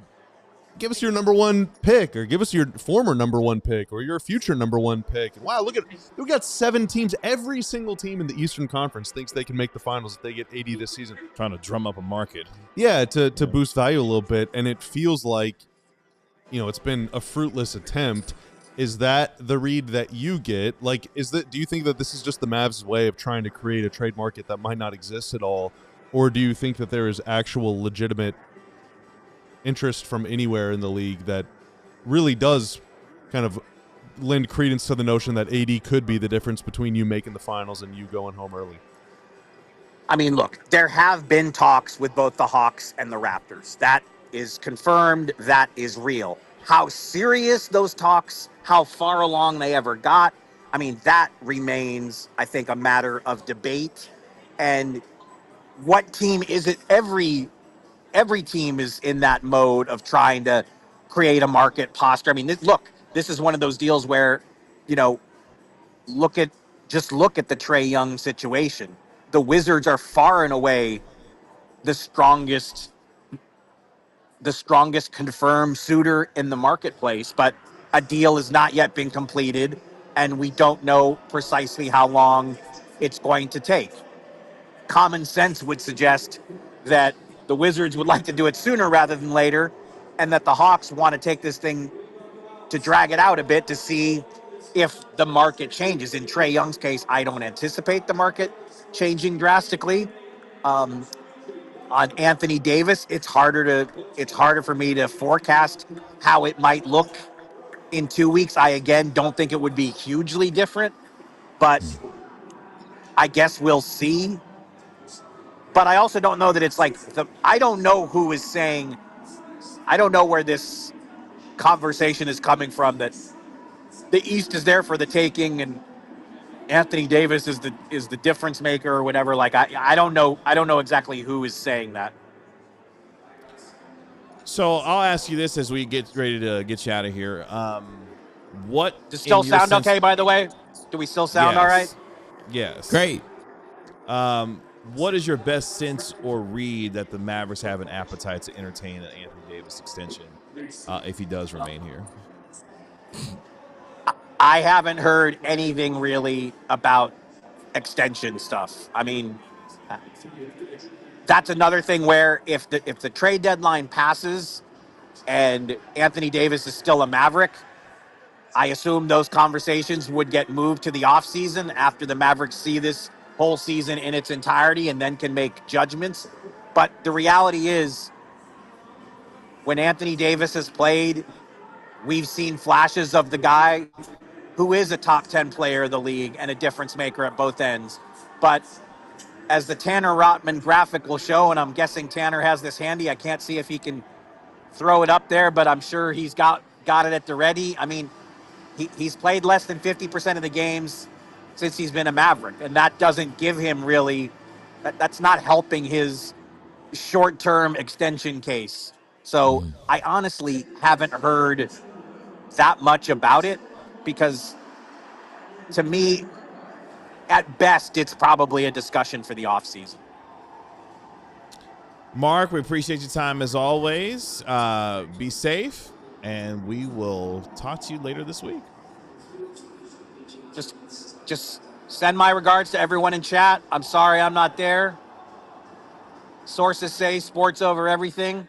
give us your number one pick, or give us your former number one pick, or your future number one pick. And wow, we got 7 teams. Every single team in the Eastern Conference thinks they can make the finals if they get 80 this season. Trying to drum up a market. Yeah, to boost value a little bit. And it feels like, it's been a fruitless attempt. Is that the read that you get? Do you think that this is just the Mavs' way of trying to create a trade market that might not exist at all? Or do you think that there is actual legitimate interest from anywhere in the league that really does kind of lend credence to the notion that AD could be the difference between you making the finals and you going home early? I mean, look, there have been talks with both the Hawks and the Raptors. That is confirmed. That is real. How serious those talks, how far along they ever got, I mean, that remains, I think, a matter of debate. And what team is it? Every team is in that mode of trying to create a market posture. I mean, this is one of those deals where, look at the Trae Young situation. The Wizards are far and away the strongest confirmed suitor in the marketplace, but a deal has not yet been completed, and we don't know precisely how long it's going to take. Common sense would suggest that the Wizards would like to do it sooner rather than later, and that the Hawks want to take this thing to drag it out a bit to see if the market changes. In Trae Young's case, I don't anticipate the market changing drastically. On Anthony Davis, it's harder for me to forecast how it might look in 2 weeks. I again don't think it would be hugely different, but I guess we'll see. But I also don't know that it's I don't know who is saying, I don't know where this conversation is coming from, that the East is there for the taking and Anthony Davis is the difference maker or whatever. I don't know exactly who is saying that. So I'll ask you this as we get ready to get you out of here. What Does it still sound okay, by the way? Do we still sound all right? Yes. Great. What is your best sense or read that the Mavericks have an appetite to entertain an Anthony Davis extension if he does remain here? I haven't heard anything really about extension stuff. I mean, that's another thing where if the trade deadline passes and Anthony Davis is still a Maverick, I assume those conversations would get moved to the offseason after the Mavericks see this whole season in its entirety and then can make judgments. But the reality is, when Anthony Davis has played, we've seen flashes of the guy who is a top 10 player of the league and a difference maker at both ends. But as the Tanner Rotman graphic will show, and I'm guessing Tanner has this handy, I can't see if he can throw it up there, but I'm sure he's got it at the ready. I mean, he's played less than 50% of the games since he's been a Maverick, and that doesn't give him really, that's not helping his short-term extension case. So I honestly haven't heard that much about it, because to me, at best, it's probably a discussion for the offseason. Mark, we appreciate your time as always. Be safe, and we will talk to you later this week. Just send my regards to everyone in chat. I'm sorry I'm not there. Sources say sports over everything.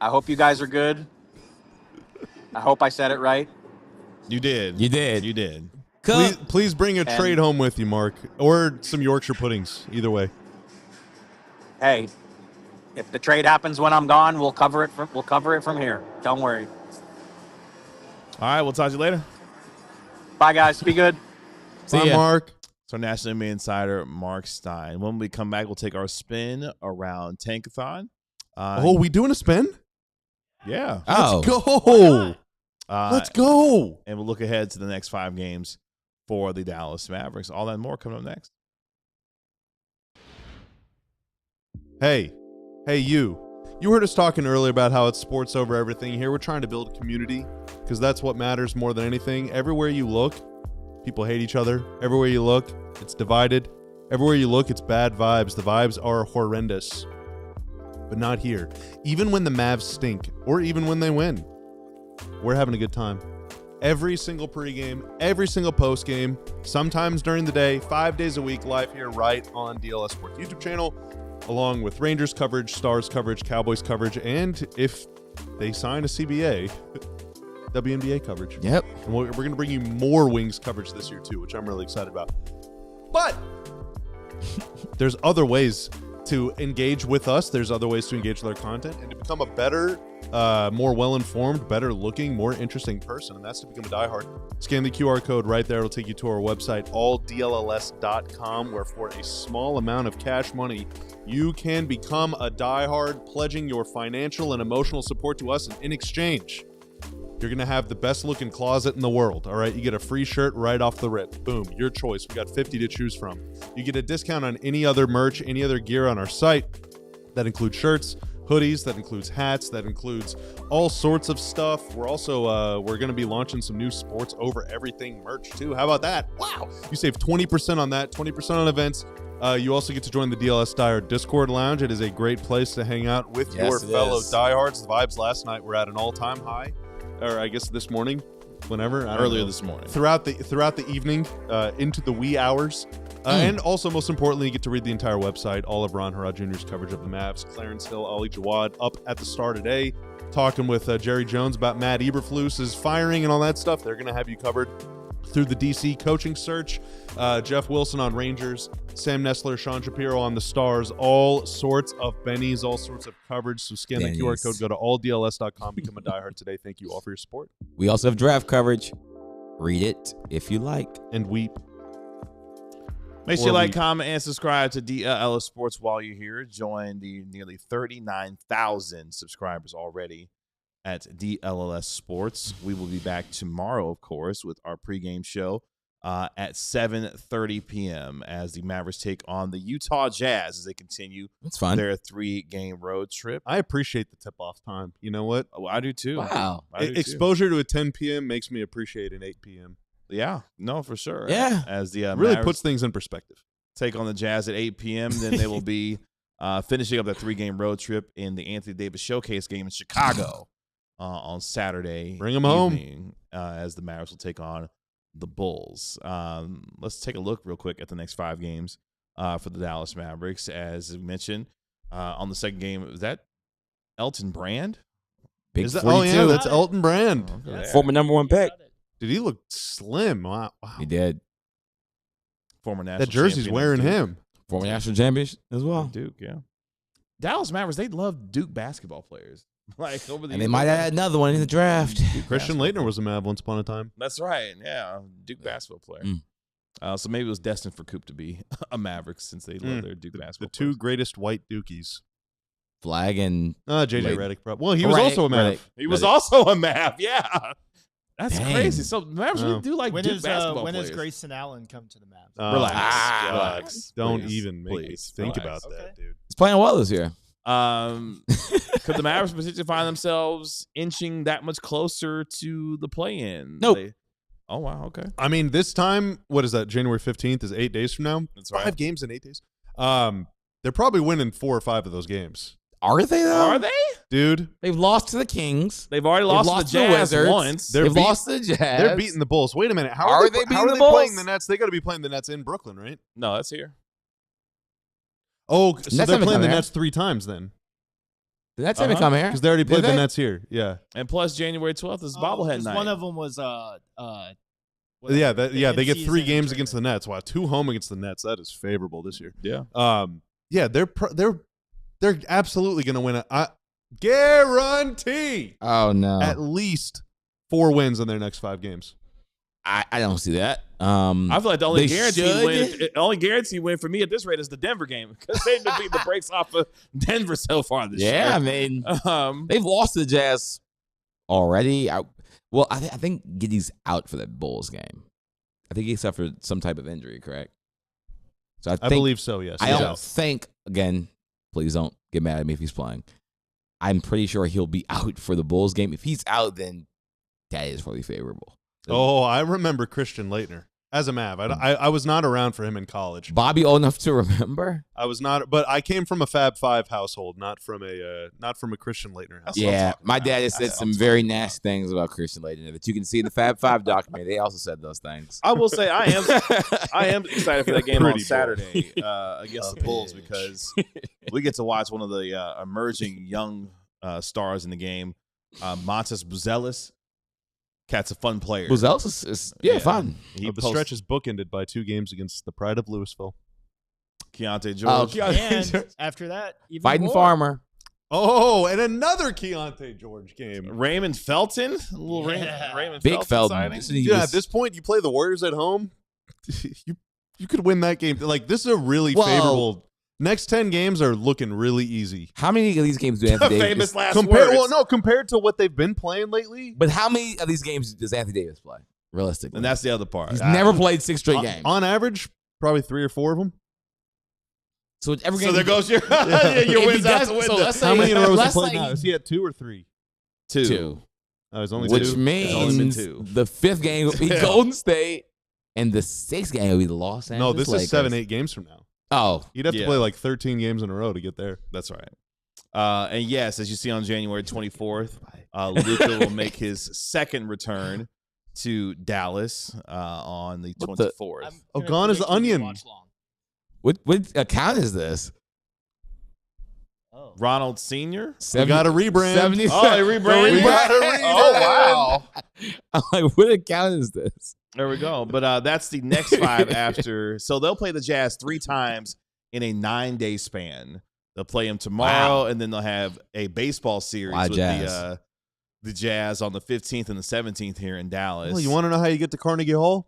I hope you guys are good. I hope I said it right. You did. You did. You did. Please bring a trade home with you, Mark, or some Yorkshire puddings. Either way. Hey, if the trade happens when I'm gone, we'll cover it from here. Don't worry. All right, we'll talk to you later. Bye, guys. Be good. Bye, Mark. So National NBA Insider Marc Stein. When we come back, we'll take our spin around Tankathon. We doing a spin? Yeah. Let's go. Let's go. And we'll look ahead to the next 5 games for the Dallas Mavericks. All that and more coming up next. Hey, you. You heard us talking earlier about how it's sports over everything here. We're trying to build a community because that's what matters more than anything. Everywhere you look, people hate each other. Everywhere you look, it's divided. Everywhere you look, it's bad vibes. The vibes are horrendous. But not here. Even when the Mavs stink, or even when they win, we're having a good time. Every single pregame, every single postgame, sometimes during the day, 5 days a week, live here right on DLS Sports YouTube channel, along with Rangers coverage, Stars coverage, Cowboys coverage, and if they sign a CBA, WNBA coverage. Yep. And we're going to bring you more Wings coverage this year too, which I'm really excited about. But there's other ways to engage with us. There's other ways to engage with our content and to become a better, more well-informed, better-looking, more interesting person, and that's to become a diehard. Scan the QR code right there. It'll take you to our website, alldlls.com, where for a small amount of cash money, you can become a diehard, pledging your financial and emotional support to us, and in exchange, you're going to have the best-looking closet in the world, all right? You get a free shirt right off the rip. Boom, your choice. We got 50 to choose from. You get a discount on any other merch, any other gear on our site. That includes shirts, hoodies, that includes hats, that includes all sorts of stuff. We're also, we're going to be launching some new sports over everything merch, too. How about that? Wow! You save 20% on that, 20% on events. You also get to join the DLS Diehard Discord Lounge. It is a great place to hang out with your fellow diehards. The vibes last night were at an all-time high. Or I guess this morning, whenever. Earlier this morning. Throughout the evening, into the wee hours. And also, most importantly, you get to read the entire website. All of Ron Harrod Jr.'s coverage of the Mavs. Clarence Hill, Ali Jawad up at the Star today, talking with Jerry Jones about Matt Eberflus's firing and all that stuff. They're going to have you covered through the DC coaching search. Jeff Wilson on Rangers, Sam Nessler, Sean Shapiro on the Stars, all sorts of bennies, all sorts of coverage. So scan the QR code, go to alldls.com, become a diehard today. Thank you all for your support. We also have draft coverage. Read it if you like. And weep. Make sure you like, comment, and subscribe to DLLS Sports while you're here. Join the nearly 39,000 subscribers already at DLLS Sports. We will be back tomorrow, of course, with our pregame show at 7:30 p.m. as the Mavericks take on the Utah Jazz as they continue their 3-game road trip. I appreciate the tip-off time. You know what? Oh, I do too. Wow. Exposure to a 10 p.m. makes me appreciate an 8 p.m. Yeah, no, for sure. Yeah. As the really Mavericks puts things in perspective. take on the Jazz at 8 p.m. Then they will be finishing up that 3-game road trip in the Anthony Davis Showcase game in Chicago on Saturday. Bring them home as the Mavericks will take on the Bulls. Let's take a look real quick at the next 5 games for the Dallas Mavericks. As we mentioned, on the second game, was that Elton Brand? Big Is that, 42. oh, yeah, that's Elton Brand. Former #1 pick. Dude, he looked slim. Wow. He did. Former national That jersey's champion wearing of Duke. him. Former national champion as well. Duke, yeah. Dallas Mavericks, they love Duke basketball players. Like over the And they might add another one in the draft. Christian Laettner was a Mav once upon a time. That's right. Yeah, Duke basketball player. So maybe it was destined for Coop to be a Maverick since they love their Duke basketball. The 2 greatest white Dukies. Flagg and JJ Redick. Well, he was also a Mav. He was also a Mav. Yeah. That's Dang. crazy. So Mavericks really do like When Duke is basketball when players. does Grayson Allen come to the Mavs? Relax. Don't Please. even make me Please. think Relax. about that, dude. he's playing well this year. Could the Mavericks potentially find themselves inching that much closer to the play-in? Nope. Oh, wow. Okay. I mean, this time, what is that? January 15th is 8 days from now. That's 5 right. games in 8 days. They're probably winning 4 or 5 of those games. Are they though? Are they? Dude, They've lost to the Kings. They've already lost to the Jazz Wizards. once. They've lost to the Jazz. they're beating the Bulls. Wait a minute. How Are are they they, beating how are the they Bulls? playing the Nets? They got to be playing the Nets in Brooklyn, right? No, that's here. Oh, so Nets they're haven't playing come the here. Nets 3 times then. The Nets haven't come here. Because they already played Did the they? Nets here. Yeah. And plus, January 12th is bobblehead 'cause night. One of them was Yeah, they get 3 in-season games against the tournament. Nets. Wow, 2 home against the Nets. That is favorable this year. Yeah. Yeah, they're absolutely going to win it. Guarantee Oh no. at least 4 wins in their next 5 games. I don't see that. I feel like the only They guaranteed win for me at this rate is the Denver game because they've been beating the brakes off of Denver so far this year. Yeah, I mean, they've lost to the Jazz already. I think Giddey's out for that Bulls game. I think he suffered some type of injury, correct? So I believe so, yes. I don't think, again, please don't get mad at me if he's playing. I'm pretty sure he'll be out for the Bulls game. If he's out, then that is probably favorable. Oh, I remember Christian Laettner as a Mav. I was not around for him in college. Bobby old enough to remember? I was not, but I came from a Fab Five household, not from a Christian Laettner household. Yeah, my dad has said some very nasty things about Christian Laettner that you can see in the Fab Five documentary. They also said those things. I will say I am excited for that game on Pretty Saturday against the Bulls because we get to watch one of the emerging young stars in the game, Montes Buzelis. Cat's a fun player. Buzelis is fun. The stretch is bookended by 2 games against the Pride of Louisville. Keontae George. And after that, even Fighting more. Farmer. Oh, and another Keontae George game. Raymond Felton. A little Yeah. Raymond Big Felton. Felton. signing. Yeah, at this point, you play the Warriors at home. You could win that game. Like, this is a really Whoa. favorable. Next 10 games are looking really easy. How many of these games do Anthony Davis? Famous last Compared words. to what they've been playing lately. But how many of these games does Anthony Davis play, realistically? And that's the other part. He's never played 6 straight games. On average, probably 3 or 4 of them. So every game. So there goes your If he wins out does- the window. so let's say- How many in a row has he let's played say now? he- Is he at 2 or 3? 2. Oh, it's only Which 2. It's only been means 2. the 5th game will be Golden State, and the 6th game will be the Los Angeles No, this Lakers. is 7-8 games from now. Oh, You'd have to Yeah. play like 13 games in a row to get there. That's right. And yes, as you see on January 24th, Luka will make his second return to Dallas on the What the- 24th. I'm Oh, gonna gone is the predict you onion. watch long. what account is this? Oh. Ronald Sr. We got to rebrand. 70 Oh, they rebranded. We got to rebrand. Oh, wow. I'm like, what account is this? There we go. But that's the next 5 after. So they'll play the Jazz 3 times in a 9-day span. They'll play them tomorrow, and then they'll have a baseball series Why with Jazz? the Jazz on the 15th and the 17th here in Dallas. Well, you want to know how you get to Carnegie Hall?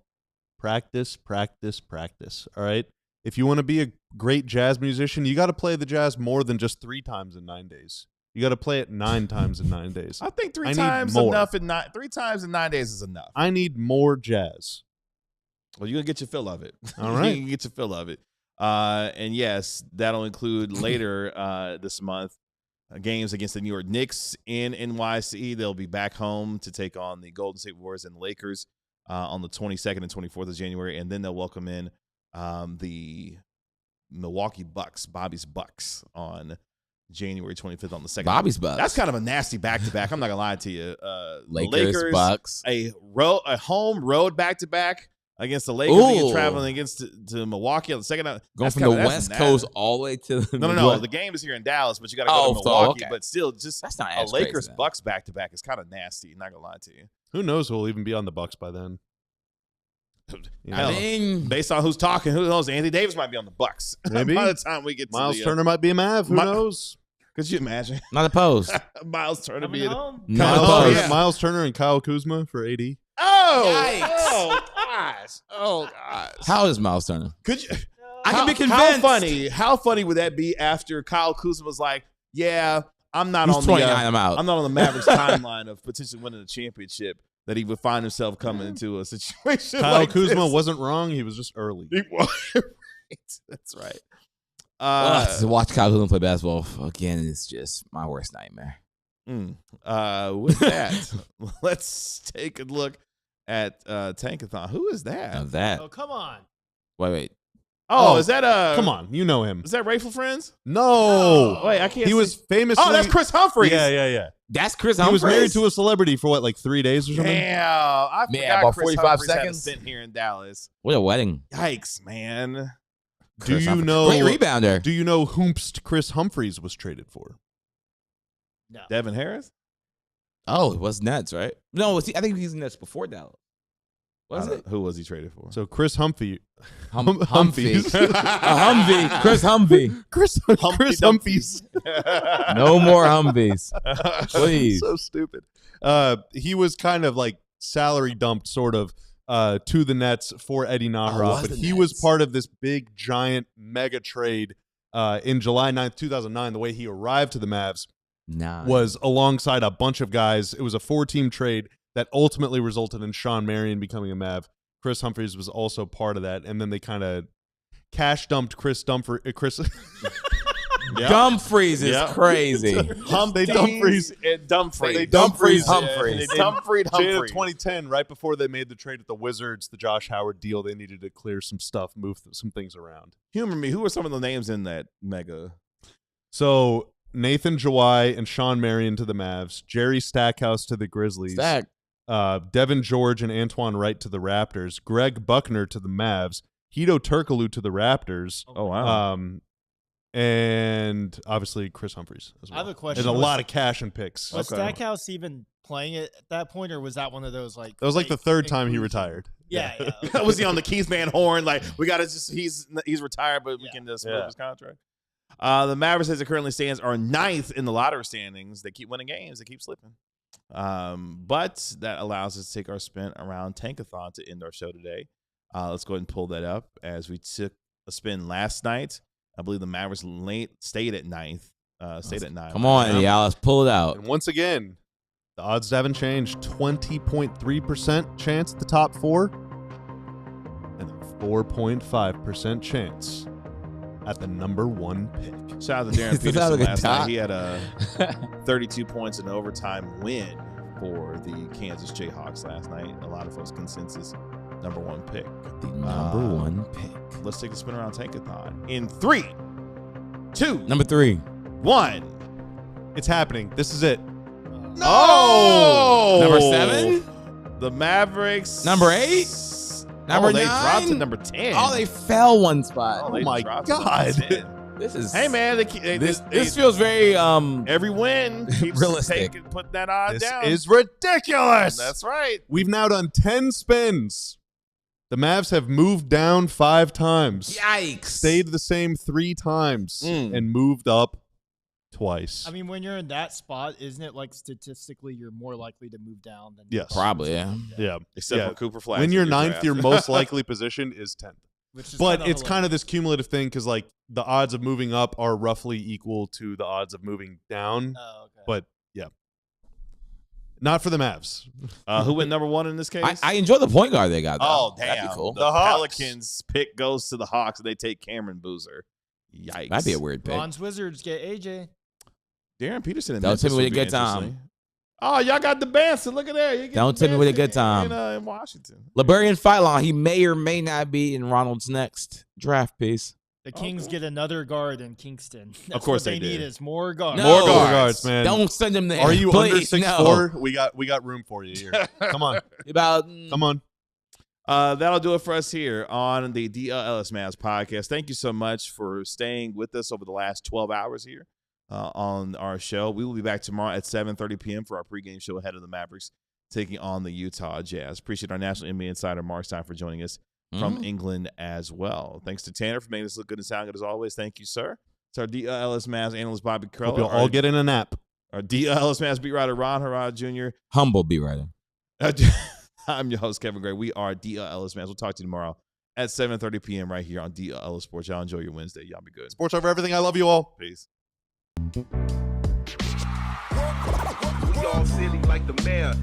Practice, practice, practice. All right? If you want to be a great jazz musician, you got to play the jazz more than just 3 times in 9 days. You got to play it 9 times in 9 days. I think 3 I need times more. enough in 9. 3 times in 9 days is enough. I need more jazz. Well, you're gonna get your fill of it. All right. You can get your fill of it. And yes, that'll include later this month games against the New York Knicks in NYC. They'll be back home to take on the Golden State Warriors and the Lakers on the 22nd and 24th of January, and then they'll welcome in the Milwaukee Bucks, Bobby's Bucks, on January 25th on the 2nd. Bobby's Bucks. That's kind of a nasty back-to-back. I'm not going to lie to you. Lakers, Bucks. A home road back-to-back against the Lakers. And traveling against to Milwaukee on the second. Going from the West Coast all the way to the No. The game is here in Dallas, but you got to go to Milwaukee. But still, just that's not a Lakers Bucks back-to-back is kind of nasty. Not going to lie to you. Who knows who will even be on the Bucks by then? I mean, based on who's talking, who knows? Anthony Davis might be on the Bucks. Maybe by the time we get to Miles Turner might be a Mav. Who knows? Could you imagine? Not opposed. Miles Turner being Miles Turner and Kyle Kuzma for AD. Oh gosh. How is Miles Turner? Could you? I can be convinced. How funny would that be after Kyle Kuzma was like, "Yeah, I'm not He's on 29, the I'm out. I'm not on the Mavericks timeline of potentially winning the championship." That he would find himself coming into a situation. Kyle like Kuzma this. wasn't wrong. He was just early. That's right. To watch Kyle Kuzma play basketball again is just my worst nightmare. With that, let's take a look at Tankathon. Who is that? Now that. Oh, come on. Wait. Oh, is that Come on, you know him. Is that Rayful Friends? No. Wait, I can't. He was famously. Oh, that's Chris Humphries. Yeah. That's Chris He Humphries. was married to a celebrity for what, like 3 days or something? Damn, I forgot about Chris 45 Humphries had a seconds. stint here in Dallas. What a wedding. Yikes, man. Do Chris you Humphries. know? Great rebounder. Do you know whomst Chris Humphries was traded for? No. Devin Harris? Oh, it was Nets, right? No, I think he's Nets before Dallas. Was it? Who was he traded for? So Chris Humphries. Humphries. Humvee. Chris Humvee. Chris Humphries. No more Humvees. Please. So stupid. He was kind of like salary dumped, sort of, to the Nets for Eddie Naharov, but he was part of this big, giant, mega trade in July 9th, 2009. The way he arrived to the Mavs was alongside a bunch of guys. It was a 4-team trade that ultimately resulted in Sean Marion becoming a Mav. Chris Humphries was also part of that, and then they kind of cash dumped Chris Dumfries. Dumfries is crazy. Dumfries. Dumfries Dumfries. June of 2010, right before they made the trade with the Wizards, the Josh Howard deal, they needed to clear some stuff, move some things around. Humor me. Who are some of the names in that mega? So Nathan Jawai and Sean Marion to the Mavs, Jerry Stackhouse to the Grizzlies, Devin George and Antoine Wright to the Raptors, Greg Buckner to the Mavs, Hito Turkoglu to the Raptors. Oh, wow. And obviously Chris Humphries as well. I have a question. And a lot of cash and picks. Was Stackhouse even playing it at that point, or was that one of those like? That was like the third time he retired. Yeah. Was he on the Keith Van Horn? Like, we got to just, he's retired, but we can just move his contract. The Mavericks, as it currently stands, are 9th in the lottery standings. They keep winning games. They keep slipping. But that allows us to take our spin around Tankathon to end our show today. Let's go ahead and pull that up as we took a spin last night. I believe the Mavericks stayed at 9th. Stayed at 9. Come on, y'all. Let's pull it out. And once again, the odds haven't changed. 20.3% chance at the top 4 and a 4.5% chance at the number 1 pick. Shout out to Darren Peterson last night. He had a 32 points in overtime win for the Kansas Jayhawks last night. A lot of folks' consensus number 1 pick. The number 1 pick. Let's take a spin around Tankathon in 3, 2, number 3, 1. It's happening. This is it. No! Number 7? The Mavericks. Number 8? Number 9? They dropped to number 10. Oh, they fell one spot. Oh my God. This is. Hey, man. This feels very every win keeps realistic. Put that odd This down. is ridiculous. That's right. We've now done 10 spins. The Mavs have moved down 5 times. Yikes. Stayed the same 3 times and moved up twice. I mean, when you're in that spot, isn't it like statistically you're more likely to move down than Yes. Probably, yeah. Yeah. Except for Cooper Flag. When you're 9th, your most likely position is 10th. Which is But it's kind of this cumulative thing because, like, the odds of moving up are roughly equal to the odds of moving down. Oh, okay. But, yeah. Not for the Mavs. Who went number 1 in this case? I enjoy the point guard they got, though. Oh, damn. That'd be cool. The Pelicans pick goes to the Hawks, and they take Cameron Boozer. Yikes. That'd be a weird pick. Ron's Wizards get AJ. Darren Peterson. Don't tell me with a good time. Oh, y'all got the Benson. Look at there. Don't tell me with a good time. In Washington. Liberian Fightlong, he may or may not be in Ronald's next draft piece. The Kings get another guard in Kingston. That's course what they need do. is more guards. No. More guards, man. Don't send them there. Are you please, under 6'4"? no. We got room for you here. Come on. Come on. That'll do it for us here on the DLLS Mavs podcast. Thank you so much for staying with us over the last 12 hours here on our show. We will be back tomorrow at 7:30 p.m. for our pregame show ahead of the Mavericks taking on the Utah Jazz. Appreciate our national NBA insider, Marc Stein, for joining us from England as well. Thanks to Tanner for making us look good and sound good as always. Thank you, sir. It's our DLLS Mavs analyst, Bobby Curl. Hope you'll all get in a nap. Our DLLS Mavs beat writer, Ron Harrod Jr. Humble beat writer. I'm your host, Kevin Gray. We are DLLS Mavs. We'll talk to you tomorrow at 7:30 p.m. right here on DLLS Sports. Y'all enjoy your Wednesday. Y'all be good. Sports over everything. I love you all. Peace. We all silly like the mayor.